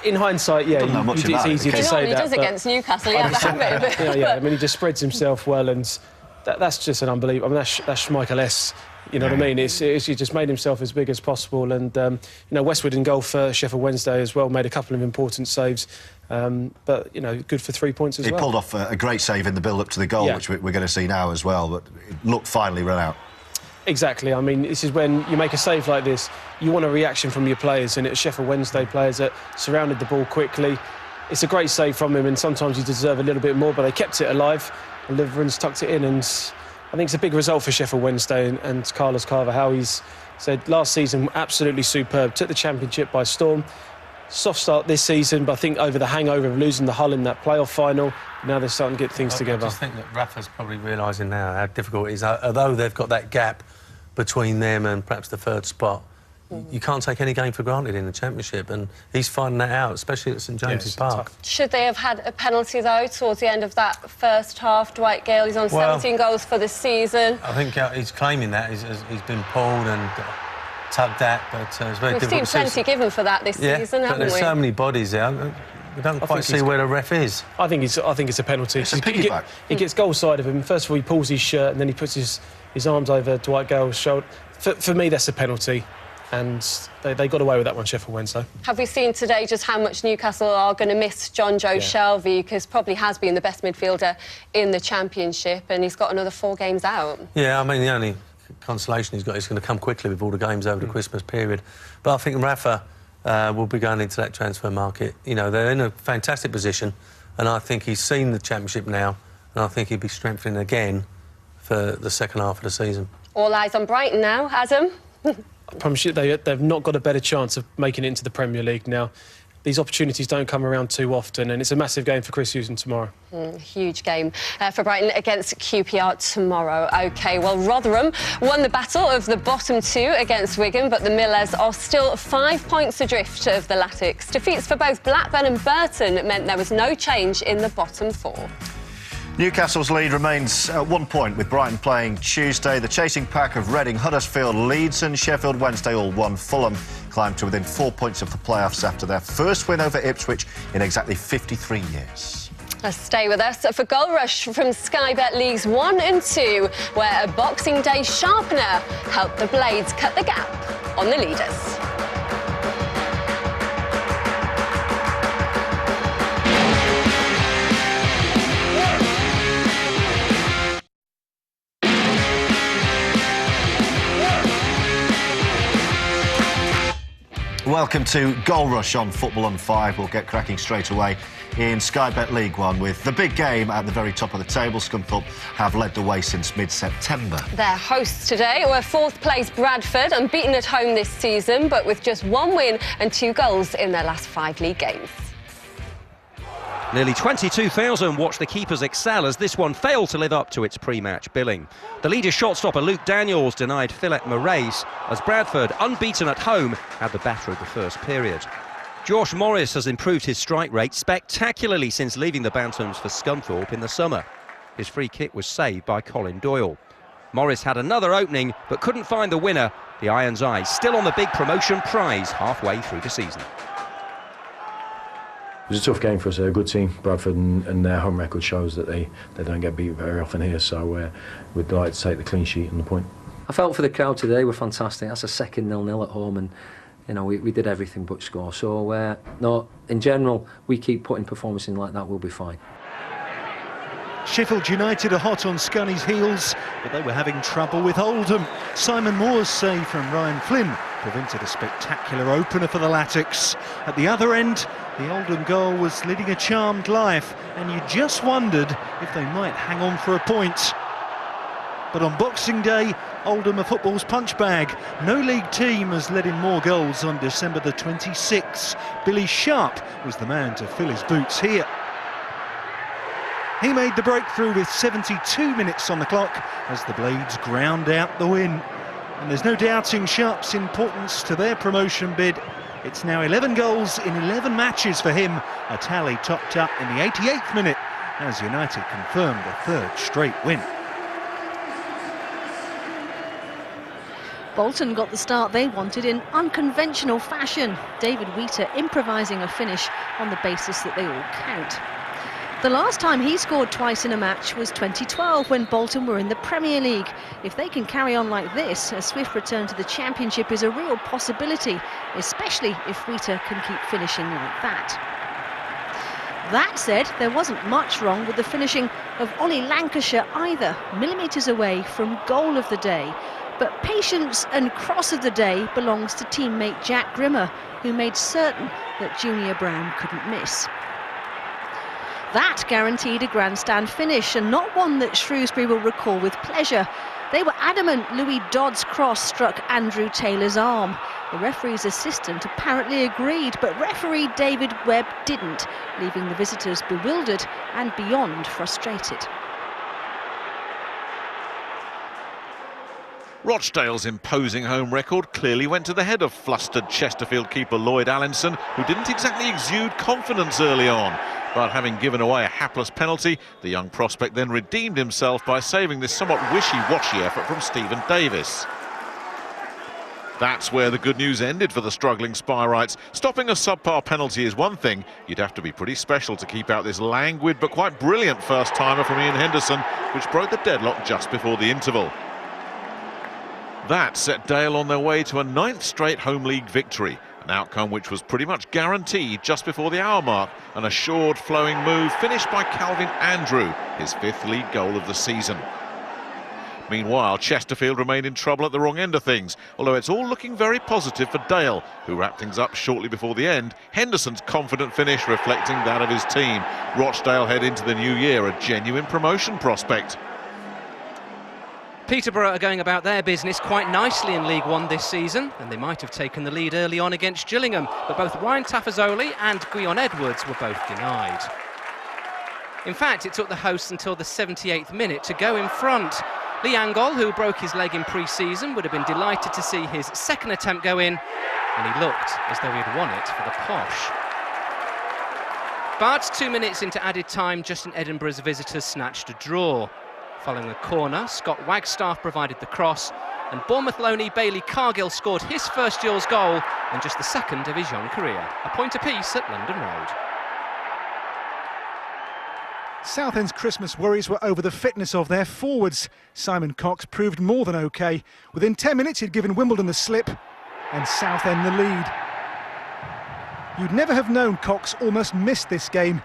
H: In hindsight, yeah, it's easy to say that.
B: He does against Newcastle, he has a habit.
H: Yeah, I mean, he just spreads himself well, and that's just an unbelievable. I mean, that's Schmeichel-esque. You know what I mean? He just made himself as big as possible, and Westwood in goal for Sheffield Wednesday as well, made a couple of important saves. But good for 3 points as well.
A: He pulled off a great save in the build-up to the goal, which we're going to see now as well. But it looked finally run out.
H: Exactly. I mean, this is when you make a save like this, you want a reaction from your players, and it's Sheffield Wednesday players that surrounded the ball quickly. It's a great save from him, and sometimes you deserve a little bit more, but they kept it alive, and Liverpool's tucked it in, and I think it's a big result for Sheffield Wednesday and Carlos Carver. How he's said last season, absolutely superb, took the Championship by storm. Soft start this season, but I think over the hangover of losing the Hull in that playoff final, now they're starting to get things together.
G: I just think that Rafa's probably realising now how difficult it is, although they've got that gap between them and perhaps the third spot. You can't take any game for granted in the Championship, and he's finding that out, especially at St James's Park.
B: Should they have had a penalty, though, towards the end of that first half? Dwight Gale, he's on 17 goals for the season.
G: I think he's claiming that. He's been pulled and tugged at, but it's very difficult.
B: We've seen plenty given for that this season, haven't we?
G: There's so many bodies there. We don't quite see where the ref is.
H: I think it's a penalty.
A: It's a piggyback.
H: He gets goal side of him. First of all, he pulls his shirt, and then he puts his arms over Dwight Gale's shoulder. For me, that's a penalty, and they got away with that one, Sheffield Wednesday.
B: Have we seen today just how much Newcastle are going to miss John Joe Shelvey, because probably has been the best midfielder in the Championship, and he's got another 4 games out?
G: Yeah, I mean, the only consolation he's got is going to come quickly with all the games over the Christmas period. But I think Rafa will be going into that transfer market. They're in a fantastic position, and I think he's seen the Championship now, and I think he'll be strengthening again for the second half of the season.
B: All eyes on Brighton now, Adam.
H: I promise you, they've not got a better chance of making it into the Premier League now. These opportunities don't come around too often, and it's a massive game for Chris Hughton tomorrow.
B: Huge game for Brighton against QPR tomorrow. OK, well, Rotherham won the battle of the bottom 2 against Wigan, but the Millers are still 5 points adrift of the Latics. Defeats for both Blackburn and Burton meant there was no change in the bottom 4.
A: Newcastle's lead remains at 1 point, with Brighton playing Tuesday. The chasing pack of Reading, Huddersfield, Leeds and Sheffield Wednesday all won. Fulham climbed to within 4 points of the playoffs after their first win over Ipswich in exactly 53 years.
B: Stay with us for Goal Rush from Sky Bet Leagues 1 and 2, where a Boxing Day sharpener helped the Blades cut the gap on the leaders.
A: welcome to Goal Rush on Football on 5. We'll get cracking straight away in Sky Bet League One with the big game at the very top of the table. Scunthorpe have led the way since mid-September.
B: Their hosts today were fourth place Bradford, unbeaten at home this season, but with just 1 win and 2 goals in their last 5 league games.
T: Nearly 22,000 watched the keepers excel as this one failed to live up to its pre-match billing. The leader shot-stopper Luke Daniels denied Philip Moraes as Bradford, unbeaten at home, had the better of the first period. Josh Morris has improved his strike rate spectacularly since leaving the Bantams for Scunthorpe in the summer. His free kick was saved by Colin Doyle. Morris had another opening but couldn't find the winner. The Irons' eyes still on the big promotion prize halfway through the season.
U: It was a tough game for us. They're a good team, Bradford, and their home record shows that they don't get beat very often here, so we're delighted to take the clean sheet and the point.
V: I felt for the crowd today. They were fantastic. That's a second 0-0 at home, and you know we did everything but score. So no, in general, we keep putting performances in like that, we'll be fine.
J: Sheffield United are hot on Scunny's heels, but they were having trouble with Oldham. Simon Moore's save from Ryan Flynn prevented a spectacular opener for the Latics. At the other end, the Oldham goal was leading a charmed life, and you just wondered if they might hang on for a point. But on Boxing Day, Oldham are football's punch bag. No league team has led in more goals on December the 26th. Billy Sharp was the man to fill his boots here. He made the breakthrough with 72 minutes on the clock as the Blades ground out the win. And there's no doubting Sharp's importance to their promotion bid. It's now 11 goals in 11 matches for him, a tally topped up in the 88th minute as United confirmed a third straight win.
N: Bolton got the start they wanted in unconventional fashion. David Wheater improvising a finish on the basis that they all count. The last time he scored twice in a match was 2012 when Bolton were in the Premier League. If they can carry on like this, a swift return to the Championship is a real possibility, especially if Wheater can keep finishing like that. That said, there wasn't much wrong with the finishing of Ollie Lancashire either, millimetres away from goal of the day. But patience and cross of the day belongs to teammate Jack Grimmer, who made certain that Junior Brown couldn't miss. That guaranteed a grandstand finish, and not one that Shrewsbury will recall with pleasure. They were adamant Louis Dodd's cross struck Andrew Taylor's arm. The referee's assistant apparently agreed, but referee David Webb didn't, leaving the visitors bewildered and beyond frustrated.
Q: Rochdale's imposing home record clearly went to the head of flustered Chesterfield keeper Lloyd Allinson, who didn't exactly exude confidence early on. But having given away a hapless penalty, the young prospect then redeemed himself by saving this somewhat wishy-washy effort from Stephen Davis. That's where the good news ended for the struggling Spyrites. Stopping a subpar penalty is one thing. You'd have to be pretty special to keep out this languid but quite brilliant first-timer from Ian Henderson, which broke the deadlock just before the interval. That set Dale on their way to a 9th straight home league victory, an outcome which was pretty much guaranteed just before the hour mark. An assured flowing move finished by Calvin Andrew, his 5th league goal of the season. Meanwhile, Chesterfield remained in trouble at the wrong end of things, although it's all looking very positive for Dale, who wrapped things up shortly before the end. Henderson's confident finish reflecting that of his team. Rochdale head into the new year a genuine promotion prospect.
W: Peterborough are going about their business quite nicely in League One this season, and they might have taken the lead early on against Gillingham, but both Ryan Tafazoli and Guion Edwards were both denied. In fact, it took the hosts until the 78th minute to go in front. Lee Angol, who broke his leg in pre-season, would have been delighted to see his second attempt go in, and he looked as though he'd won it for the posh. But 2 minutes into added time, Justin Edinburgh's visitors snatched a draw. Following a corner, Scott Wagstaff provided the cross, and Bournemouth loanee Bailey Cargill scored his first Jules goal and just the second of his young career. A point apiece at London Road.
K: Southend's Christmas worries were over the fitness of their forwards. Simon Cox proved more than OK. Within 10 minutes he'd given Wimbledon the slip and Southend the lead. You'd never have known Cox almost missed this game.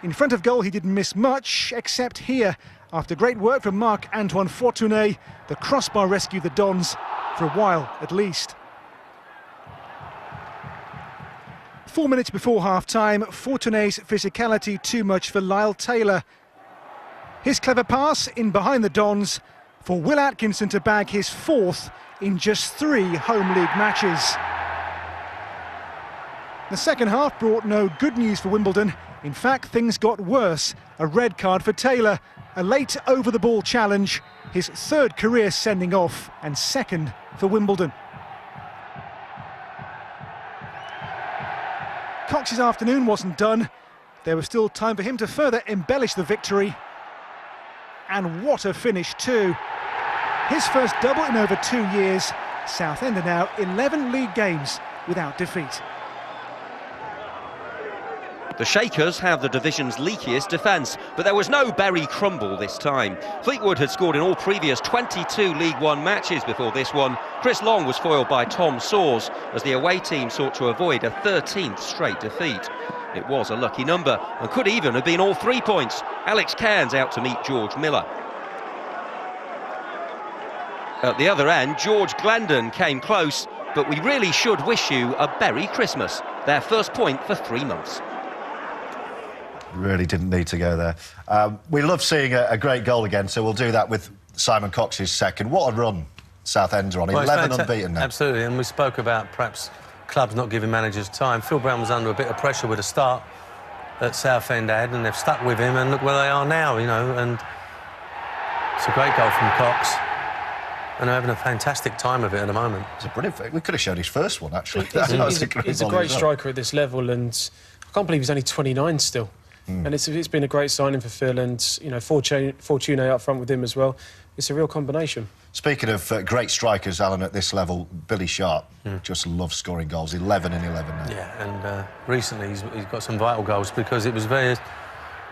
K: In front of goal he didn't miss much, except here. After great work from Marc-Antoine Fortuné, the crossbar rescued the Dons, for a while at least. 4 minutes before half-time, Fortunet's physicality too much for Lyle Taylor. His clever pass in behind the Dons for Will Atkinson to bag his 4th in just 3 home league matches. The second half brought no good news for Wimbledon. In fact, things got worse. A red card for Taylor, a late over-the-ball challenge, his 3rd career sending off and 2nd for Wimbledon. Cox's afternoon wasn't done. There was still time for him to further embellish the victory. And what a finish too. His first double in over 2 years. Southend are now 11 league games without defeat.
T: The Shakers have the division's leakiest defence, but there was no Bury crumble this time. Fleetwood had scored in all previous 22 League One matches before this one. Chris Long was foiled by Tom Sawes as the away team sought to avoid a 13th straight defeat. It was a lucky number and could even have been all 3 points. Alex Cairns out to meet George Miller. At the other end, George Glendon came close, but we really should wish you a Bury Christmas. Their first point for 3 months.
A: Really didn't need to go there. We love seeing a great goal again, so we'll do that with Simon Cox's second. What a run Southend are on, 11 unbeaten now.
G: Absolutely, and we spoke about perhaps clubs not giving managers time. Phil Brown was under a bit of pressure with a start that Southend had, and they've stuck with him, and look where they are now, you know, and it's a great goal from Cox. And they're having a fantastic time of it at the moment.
A: It's a brilliant thing. We could have showed his first one, actually.
H: He's a great striker at this level, and I can't believe he's only 29 still. And it's been a great signing for Phil, and you know, Fortune up front with him as well. It's a real combination.
A: Speaking of great strikers, Alan, at this level, Billy Sharp just loves scoring goals. 11 in 11 now.
G: Yeah, and recently he's got some vital goals because it was very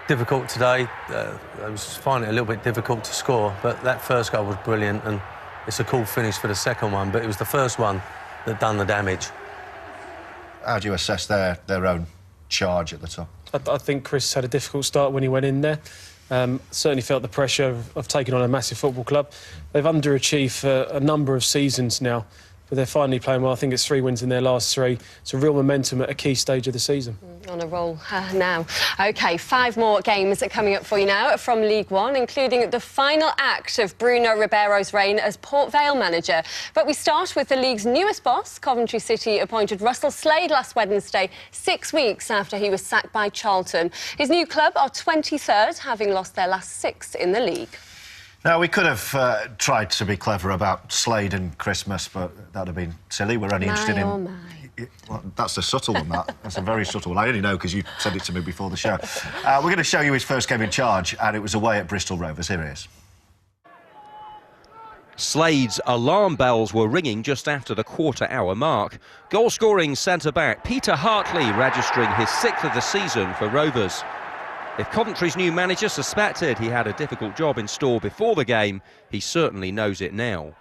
G: difficult today. I was finding it a little bit difficult to score, but that first goal was brilliant, and it's a cool finish for the second one, but it was the first one that done the damage.
A: How do you assess their own charge at the top?
H: I think Chris had a difficult start when he went in there. Certainly felt the pressure of taking on a massive football club. They've underachieved for a number of seasons now, but they're finally playing well. I think it's 3 wins in their last 3. It's a real momentum at a key stage of the season.
B: On a roll now. OK, 5 more games are coming up for you now from League One, including the final act of Bruno Ribeiro's reign as Port Vale manager. But we start with the league's newest boss. Coventry City appointed Russell Slade last Wednesday, 6 weeks after he was sacked by Charlton. His new club are 23rd, having lost their last 6 in the league.
A: Now, we could have tried to be clever about Slade and Christmas, but that would have been silly. We're only interested in... Well, that's a subtle one, that. That's a very subtle one. I only know because you said it to me before the show. We're going to show you his first game in charge, and it was away at Bristol Rovers. Here he is.
T: Slade's alarm bells were ringing just after the quarter-hour mark. Goal-scoring centre-back Peter Hartley registering his 6th of the season for Rovers. If Coventry's new manager suspected he had a difficult job in store before the game, he certainly knows it now.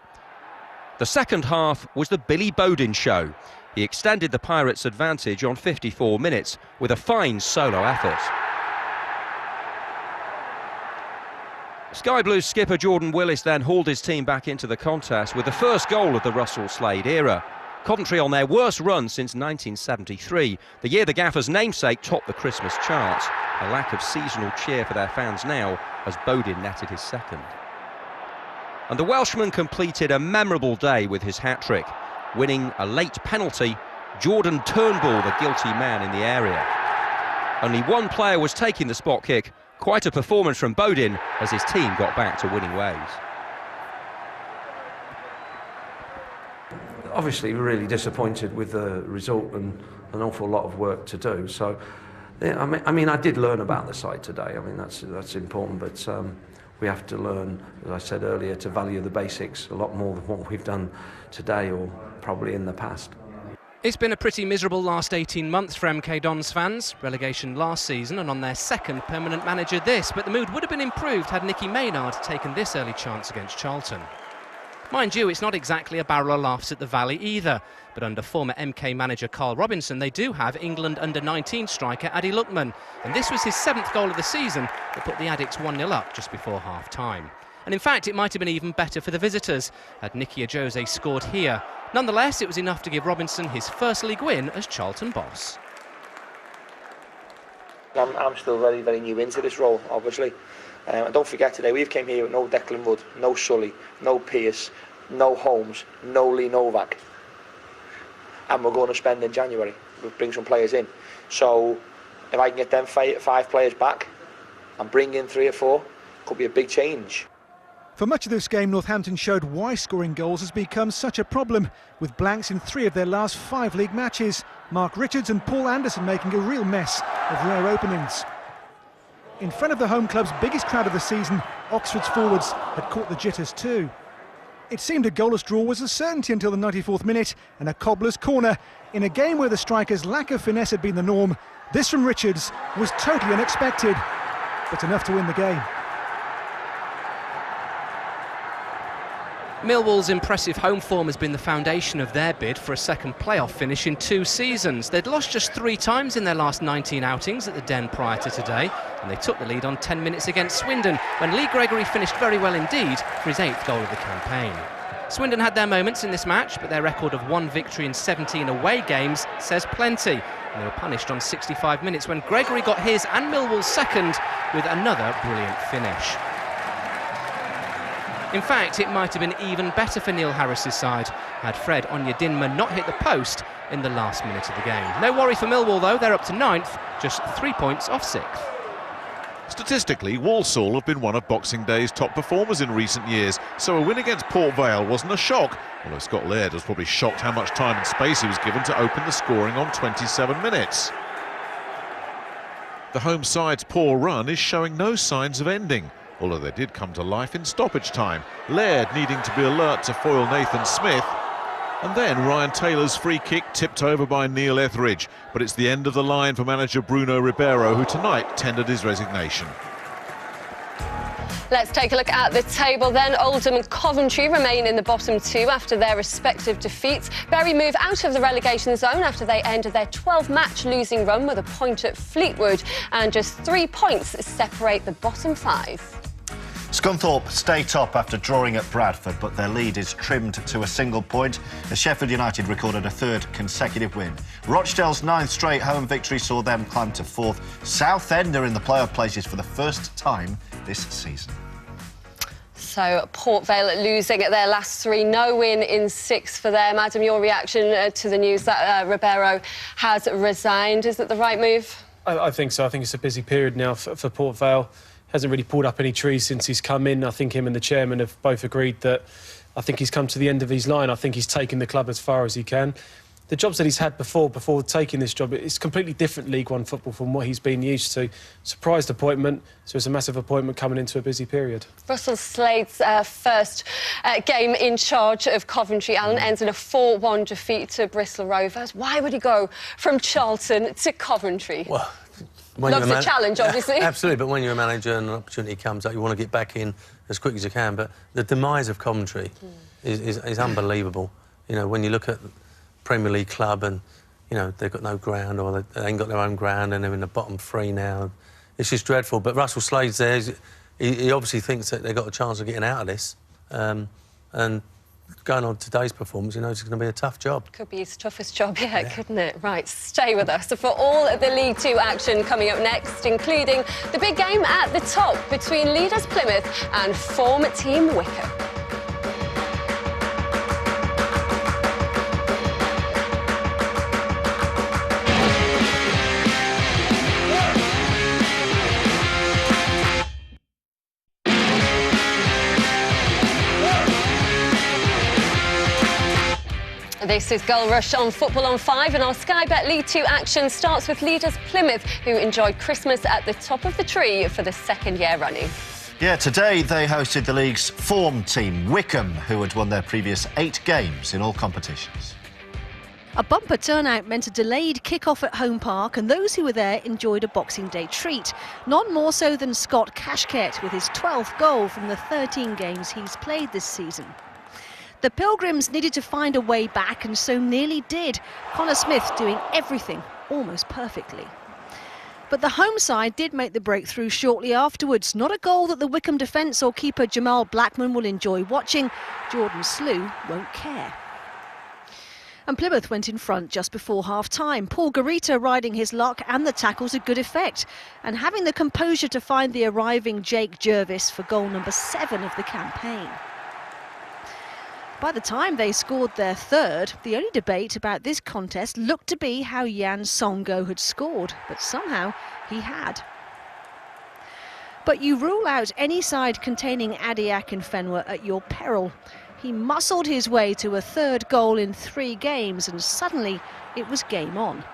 T: The second half was the Billy Bowden show. He extended the Pirates' advantage on 54 minutes with a fine solo effort. Sky Blues skipper Jordan Willis then hauled his team back into the contest with the first goal of the Russell Slade era. Coventry on their worst run since 1973, the year the Gaffer's namesake topped the Christmas charts. A lack of seasonal cheer for their fans now as Bowden netted his second. And the Welshman completed a memorable day with his hat-trick. Winning a late penalty, Jordan Turnbull, the guilty man in the area. Only one player was taking the spot kick. Quite a performance from Bowden as his team got back to winning ways.
D: Obviously, we're really disappointed with the result and an awful lot of work to do. So, yeah, I mean, I did learn about the side today. I mean, that's important, but we have to learn, as I said earlier, to value the basics a lot more than what we've done today or probably in the past.
W: It's been a pretty miserable last 18 months for MK Dons fans. Relegation last season and on their second permanent manager this, but the mood would have been improved had Nicky Maynard taken this early chance against Charlton. Mind you, it's not exactly a barrel of laughs at the Valley either, but under former MK manager Carl Robinson, they do have England under-19 striker Adi Luckman, and this was his 7th goal of the season that put the Addicts 1-0 up just before half-time. And in fact, it might have been even better for the visitors, had Nicky Ajose scored here. Nonetheless, it was enough to give Robinson his first league win as Charlton boss.
E: I'm still very, very new into this role, obviously. And don't forget today, we've came here with no Declan Wood, no Sully, no Pearce, no Holmes, no Lee Novak. And we're going to spend in January. We'll bring some players in. So if I can get them 5 players back and bring in 3 or 4, could be a big change.
K: For much of this game, Northampton showed why scoring goals has become such a problem, with blanks in 3 of their last 5 league matches. Mark Richards and Paul Anderson making a real mess of rare openings. In front of the home club's biggest crowd of the season, Oxford's forwards had caught the jitters too. It seemed a goalless draw was a certainty until the 94th minute, and a cobbler's corner. In a game where the striker's lack of finesse had been the norm, this from Richards was totally unexpected, but enough to win the game.
W: Millwall's impressive home form has been the foundation of their bid for a second playoff finish in 2 seasons. They'd lost just 3 times in their last 19 outings at the Den prior to today, and they took the lead on 10 minutes against Swindon, when Lee Gregory finished very well indeed for his 8th goal of the campaign. Swindon had their moments in this match, but their record of 1 victory in 17 away games says plenty, and they were punished on 65 minutes when Gregory got his and Millwall's second with another brilliant finish. In fact, it might have been even better for Neil Harris's side had Fred Onyedinma not hit the post in the last minute of the game. No worry for Millwall though, they're up to 9th, just 3 points off 6th.
Q: Statistically, Walsall have been one of Boxing Day's top performers in recent years, so a win against Port Vale wasn't a shock, although Scott Laird was probably shocked how much time and space he was given to open the scoring on 27 minutes. The home side's poor run is showing no signs of ending, although they did come to life in stoppage time, Laird needing to be alert to foil Nathan Smith, and then Ryan Taylor's free kick tipped over by Neil Etheridge, but it's the end of the line for manager Bruno Ribeiro, who tonight tendered his resignation.
B: Let's take a look at the table then. Oldham and Coventry remain in the bottom 2 after their respective defeats. Bury move out of the relegation zone after they ended their 12-match losing run with a point at Fleetwood, and just 3 points separate the bottom 5.
A: Scunthorpe stay top after drawing at Bradford, but their lead is trimmed to a single point as Sheffield United recorded a 3rd consecutive win. Rochdale's 9th straight home victory saw them climb to 4th. Southend are in the playoff places for the first time this season.
B: So Port Vale losing at their last 3, no win in 6 for them. Adam, your reaction to the news that Ribeiro has resigned, is it the right move?
H: I think so. I think it's a busy period now for Port Vale. Hasn't really pulled up any trees since he's come in. I think him and the chairman have both agreed that I think he's come to the end of his line. I think he's taken the club as far as he can. The jobs that he's had before taking this job, it's completely different League One football from what he's been used to. Surprised appointment, so it's a massive appointment coming into a busy period.
B: Russell Slade's first game in charge of Coventry, Alan, ends in a 4-1 defeat to Bristol Rovers. Why would he go from Charlton to Coventry?
G: Well,
B: loves the challenge, obviously.
G: Absolutely, but when you're a manager and an opportunity comes up, you want to get back in as quick as you can. But the demise of Coventry is unbelievable. You know, when you look at Premier League club and, you know, they've got no ground, or they ain't got their own ground and they're in the bottom 3 now. It's just dreadful. But Russell Slade's there. He obviously thinks that they've got a chance of getting out of this. And going on today's performance, you know, it's going to be a tough job.
B: Could be his toughest job yet, couldn't it? Right, stay with us for all of the League 2 action coming up next, including the big game at the top between leaders Plymouth and form team Wycombe. This is Goal Rush on Football on 5, and our Sky Bet League 2 action starts with leaders Plymouth, who enjoyed Christmas at the top of the tree for the 2nd year running.
A: Yeah, today they hosted the league's form team, Wycombe, who had won their previous 8 games in all competitions.
N: A bumper turnout meant a delayed kick-off at Home Park, and those who were there enjoyed a Boxing Day treat. None more so than Scott Cashkett, with his 12th goal from the 13 games he's played this season. The Pilgrims needed to find a way back, and so nearly did. Connor Smith doing everything almost perfectly. But the home side did make the breakthrough shortly afterwards. Not a goal that the Wycombe defence or keeper Jamal Blackman will enjoy watching. Jordan Slew won't care. And Plymouth went in front just before half-time. Paul Garita riding his luck and the tackles a good effect, and having the composure to find the arriving Jake Jervis for goal number 7 of the campaign. By the time they scored their third, the only debate about this contest looked to be how Jan Songo had scored, but somehow he had. But you rule out any side containing Adiak and Fenwa at your peril. He muscled his way to a third goal in 3 games, and suddenly it was game on.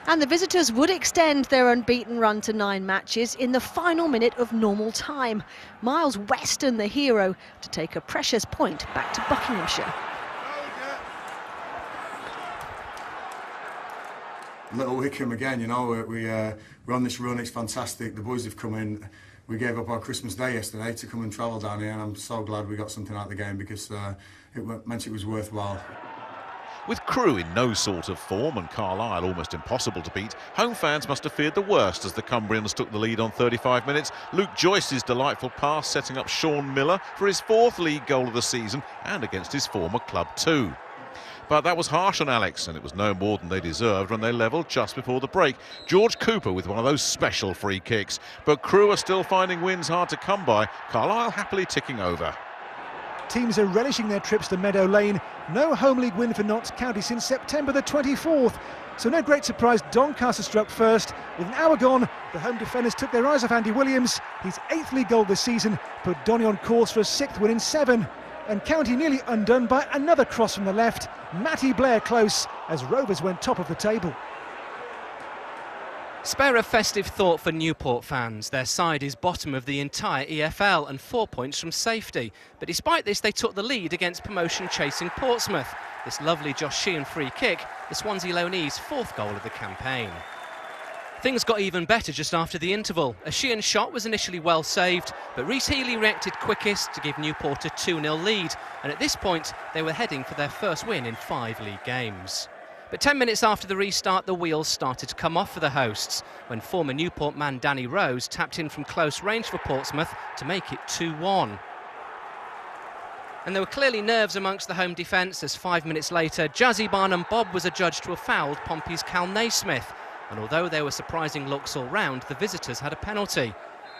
N: And the visitors would extend their unbeaten run to 9 matches in the final minute of normal time. Miles Weston, the hero, to take a precious point back to Buckinghamshire.
F: Little Wickham again, you know, we're on this run, it's fantastic. The boys have come in. We gave up our Christmas Day yesterday to come and travel down here, and I'm so glad we got something out of the game because it meant it was worthwhile.
Q: With Crewe in no sort of form and Carlisle almost impossible to beat, home fans must have feared the worst as the Cumbrians took the lead on 35 minutes. Luke Joyce's delightful pass setting up Sean Miller for his 4th league goal of the season and against his former club too. But that was harsh on Alex, and it was no more than they deserved when they levelled just before the break. George Cooper with one of those special free kicks. But Crewe are still finding wins hard to come by, Carlisle happily ticking over.
K: Teams are relishing their trips to Meadow Lane. No home league win for Notts County since September the 24th. So no great surprise Doncaster struck first. With an hour gone, the home defenders took their eyes off Andy Williams. His 8th league goal this season put Donny on course for a 6th win in 7. And County nearly undone by another cross from the left. Matty Blair close as Rovers went top of the table.
W: Spare a festive thought for Newport fans. Their side is bottom of the entire EFL and 4 points from safety. But despite this, they took the lead against promotion-chasing Portsmouth. This lovely Josh Sheehan free kick, the Swansea loanee's 4th goal of the campaign. Things got even better just after the interval. A Sheehan shot was initially well saved, but Rhys Healey reacted quickest to give Newport a 2-0 lead. And at this point, they were heading for their first win in 5 league games. But 10 minutes after the restart, the wheels started to come off for the hosts when former Newport man Danny Rose tapped in from close range for Portsmouth to make it 2-1. And there were clearly nerves amongst the home defence as 5 minutes later, Jazzy Barnum Bob was adjudged to have fouled Pompey's Cal Naismith. And although there were surprising looks all round, the visitors had a penalty.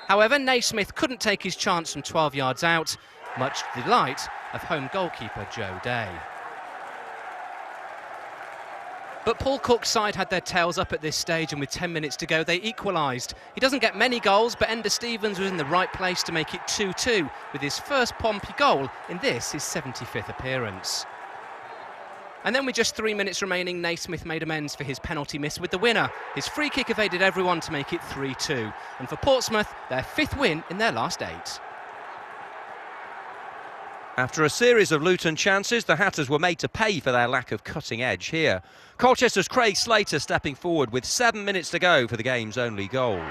W: However, Naismith couldn't take his chance from 12 yards out, much to the delight of home goalkeeper Joe Day. But Paul Cook's side had their tails up at this stage, and with 10 minutes to go, they equalised. He doesn't get many goals, but Ender Stevens was in the right place to make it 2-2, with his first Pompey goal in this, his 75th appearance. And then with just 3 minutes remaining, Naismith made amends for his penalty miss with the winner. His free kick evaded everyone to make it 3-2. And for Portsmouth, their 5th win in their last 8.
T: After a series of Luton chances, the Hatters were made to pay for their lack of cutting edge here. Colchester's Craig Slater stepping forward with 7 minutes to go for the game's only goal.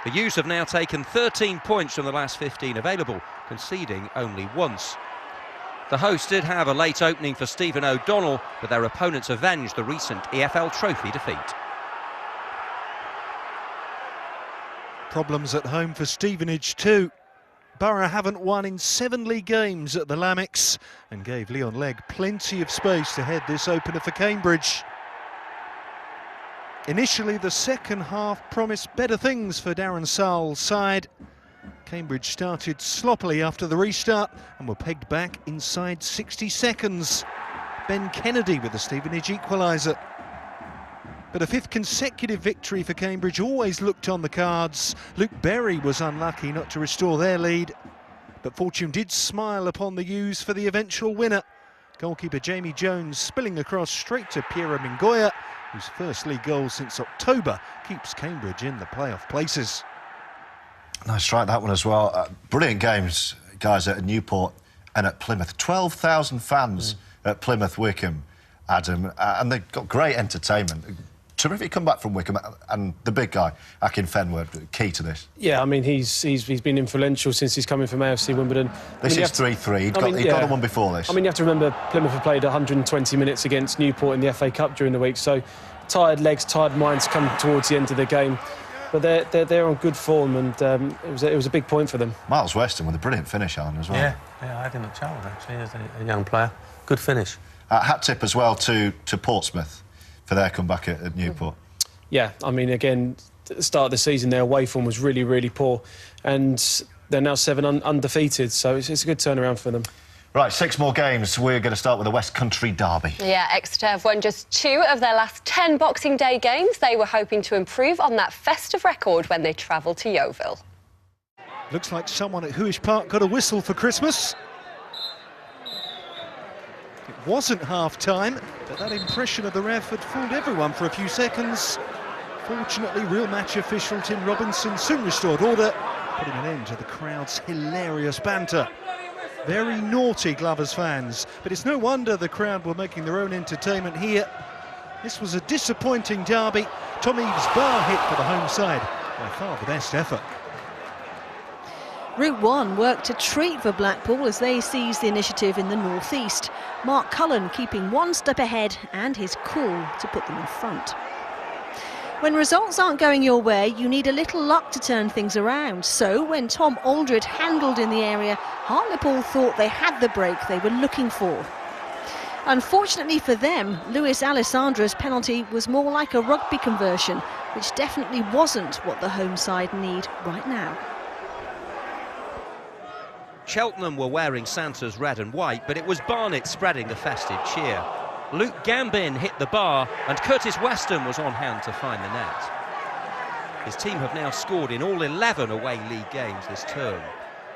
T: The U's have now taken 13 points from the last 15 available, conceding only once. The hosts did have a late opening for Stephen O'Donnell, but their opponents avenged the recent EFL Trophy defeat.
J: Problems at home for Stevenage too. Borough haven't won in 7 league games at the Lamex and gave Leon Legg plenty of space to head this opener for Cambridge. Initially, the second half promised better things for Darren Sarle's side. Cambridge started sloppily after the restart and were pegged back inside 60 seconds. Ben Kennedy with the Stevenage equaliser. But a 5th consecutive victory for Cambridge always looked on the cards. Luke Berry was unlucky not to restore their lead. But fortune did smile upon the U's for the eventual winner. Goalkeeper Jamie Jones spilling across straight to Piero Mingoya, whose first league goal since October keeps Cambridge in the playoff places.
A: Nice strike, that one as well. Brilliant games, guys, at Newport and at Plymouth. 12,000 fans at Plymouth Wickham, Adam, and they've got great entertainment. Terrific comeback from Wickham, and the big guy, Akin Fenwa, key to this.
H: Yeah, I mean, he's been influential since he's coming from AFC Wimbledon.
A: This is 3-3. He'd got the one before this.
H: I mean, you have to remember Plymouth have played 120 minutes against Newport in the FA Cup during the week, so tired legs, tired minds come towards the end of the game. But they're on good form, and it was a big point for them.
A: Miles Weston with a brilliant finish on as well.
G: Yeah, I had him at Charles actually as a young player. Good finish.
A: Hat tip as well to Portsmouth for their comeback at Newport.
H: Yeah, I mean, again, at the start of the season, their away form was really, really poor, and they're now 7 undefeated, so it's a good turnaround for them.
A: Right, 6 more games. We're going to start with the West Country derby.
B: Yeah, Exeter have won just 2 of their last 10 Boxing Day games. They were hoping to improve on that festive record when they travelled to Yeovil.
K: Looks like someone at Huish Park got a whistle for Christmas. It wasn't half-time, but that impression of the ref had fooled everyone for a few seconds. Fortunately, real match official Tim Robinson soon restored order, putting an end to the crowd's hilarious banter. Very naughty Glovers fans, but it's no wonder the crowd were making their own entertainment here. This was a disappointing derby. Tom Eaves' bar hit for the home side, by far the best effort.
N: Route 1 worked a treat for Blackpool as they seized the initiative in the northeast. Mark Cullen keeping 1 step ahead and his cool to put them in front. When results aren't going your way, you need a little luck to turn things around. So when Tom Aldred handled in the area, Hartlepool thought they had the break they were looking for. Unfortunately for them, Luis Alessandra's penalty was more like a rugby conversion, which definitely wasn't what the home side need right now.
T: Cheltenham were wearing Santa's red and white, but it was Barnet spreading the festive cheer. Luke Gambin hit the bar and Curtis Weston was on hand to find the net. His team have now scored in all 11 away league games this term.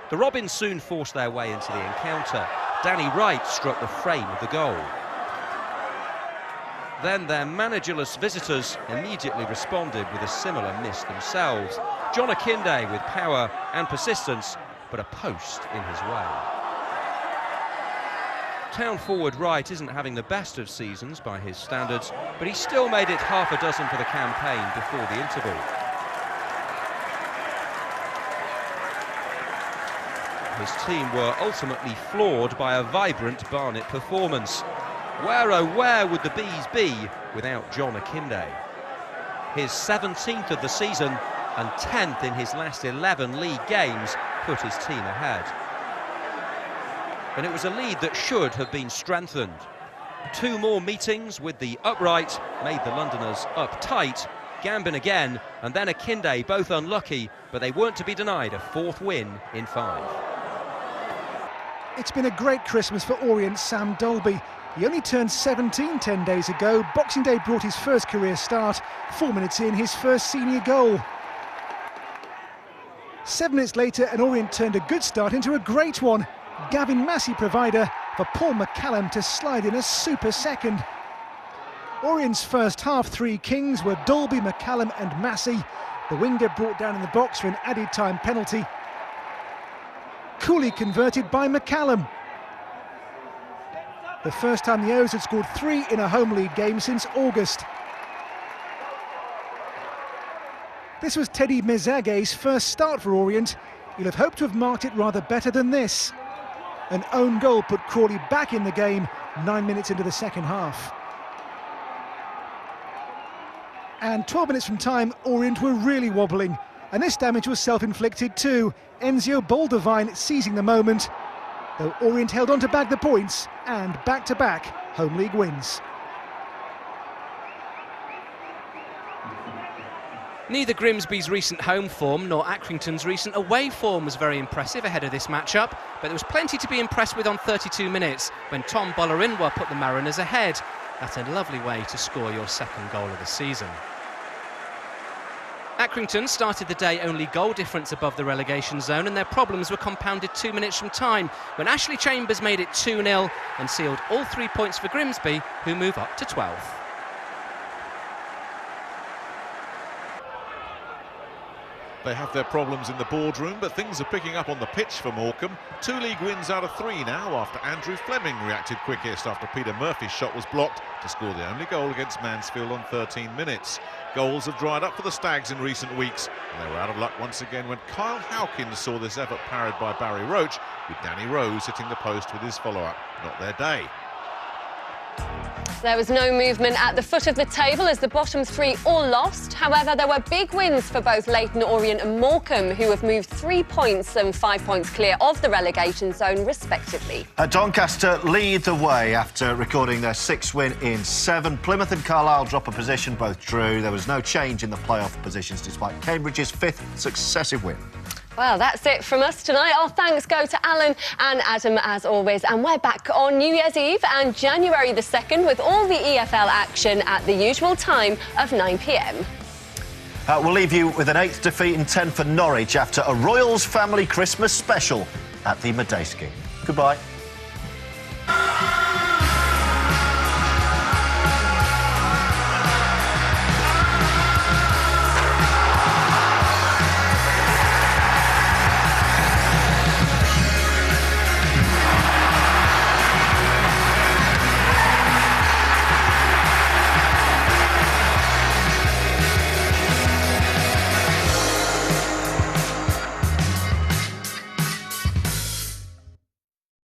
T: The Robins soon forced their way into the encounter. Danny Wright struck the frame of the goal. Then their managerless visitors immediately responded with a similar miss themselves. John Akinde with power and persistence, but a post in his way. Town forward Wright isn't having the best of seasons by his standards, but he still made it half a dozen for the campaign before the interval. His team were ultimately floored by a vibrant Barnet performance. Where oh where would the Bees be without John Akinde? His 17th of the season and 10th in his last 11 league games put his team ahead. And it was a lead that should have been strengthened. 2 more meetings with the upright made the Londoners uptight. Gambin again, and then Akinde, both unlucky, but they weren't to be denied a 4th win in 5.
K: It's been a great Christmas for Orient's Sam Dolby. He only turned 17 10 days ago. Boxing Day brought his first career start. 4 minutes in, his first senior goal. 7 minutes later, and Orient turned a good start into a great one. Gavin Massey provider for Paul McCallum to slide in a super second. Orient's first half 3 kings were Dolby, McCallum and Massey. The winger brought down in the box for an added time penalty. Cooley converted by McCallum. The first time the O's had scored 3 in a home league game since August. This was Teddy Mezage's first start for Orient. He'll have hoped to have marked it rather better than this. An own goal put Crawley back in the game 9 minutes into the second half. And 12 minutes from time, Orient were really wobbling. And this damage was self-inflicted too. Enzio Boldevine seizing the moment. Though Orient held on to bag the points and back-to-back home league wins.
W: Neither Grimsby's recent home form nor Accrington's recent away form was very impressive ahead of this matchup, but there was plenty to be impressed with on 32 minutes when Tom Bolarinwa put the Mariners ahead. That's a lovely way to score your 2nd goal of the season. Accrington started the day only goal difference above the relegation zone, and their problems were compounded 2 minutes from time when Ashley Chambers made it 2-0 and sealed all 3 points for Grimsby, who move up to 12th.
Q: They have their problems in the boardroom, but things are picking up on the pitch for Morecambe. 2 league wins out of 3 now after Andrew Fleming reacted quickest after Peter Murphy's shot was blocked to score the only goal against Mansfield on 13 minutes. Goals have dried up for the Stags in recent weeks, and they were out of luck once again when Kyle Howkins saw this effort parried by Barry Roach, with Danny Rose hitting the post with his follow-up. Not their day.
B: There was no movement at the foot of the table as the bottom three all lost. However, there were big wins for both Leyton Orient and Morecambe, who have moved 3 points and 5 points clear of the relegation zone, respectively.
A: Doncaster lead the way after recording their 6th win in 7. Plymouth and Carlisle drop a position, both drew. There was no change in the playoff positions despite Cambridge's 5th successive win.
B: Well, that's it from us tonight. Our thanks go to Alan and Adam, as always. And we're back on New Year's Eve and January the 2nd with all the EFL action at the usual time of 9 p.m.
A: We'll leave you with an 8th defeat in 10 for Norwich after a Royals family Christmas special at the Madejski. Goodbye.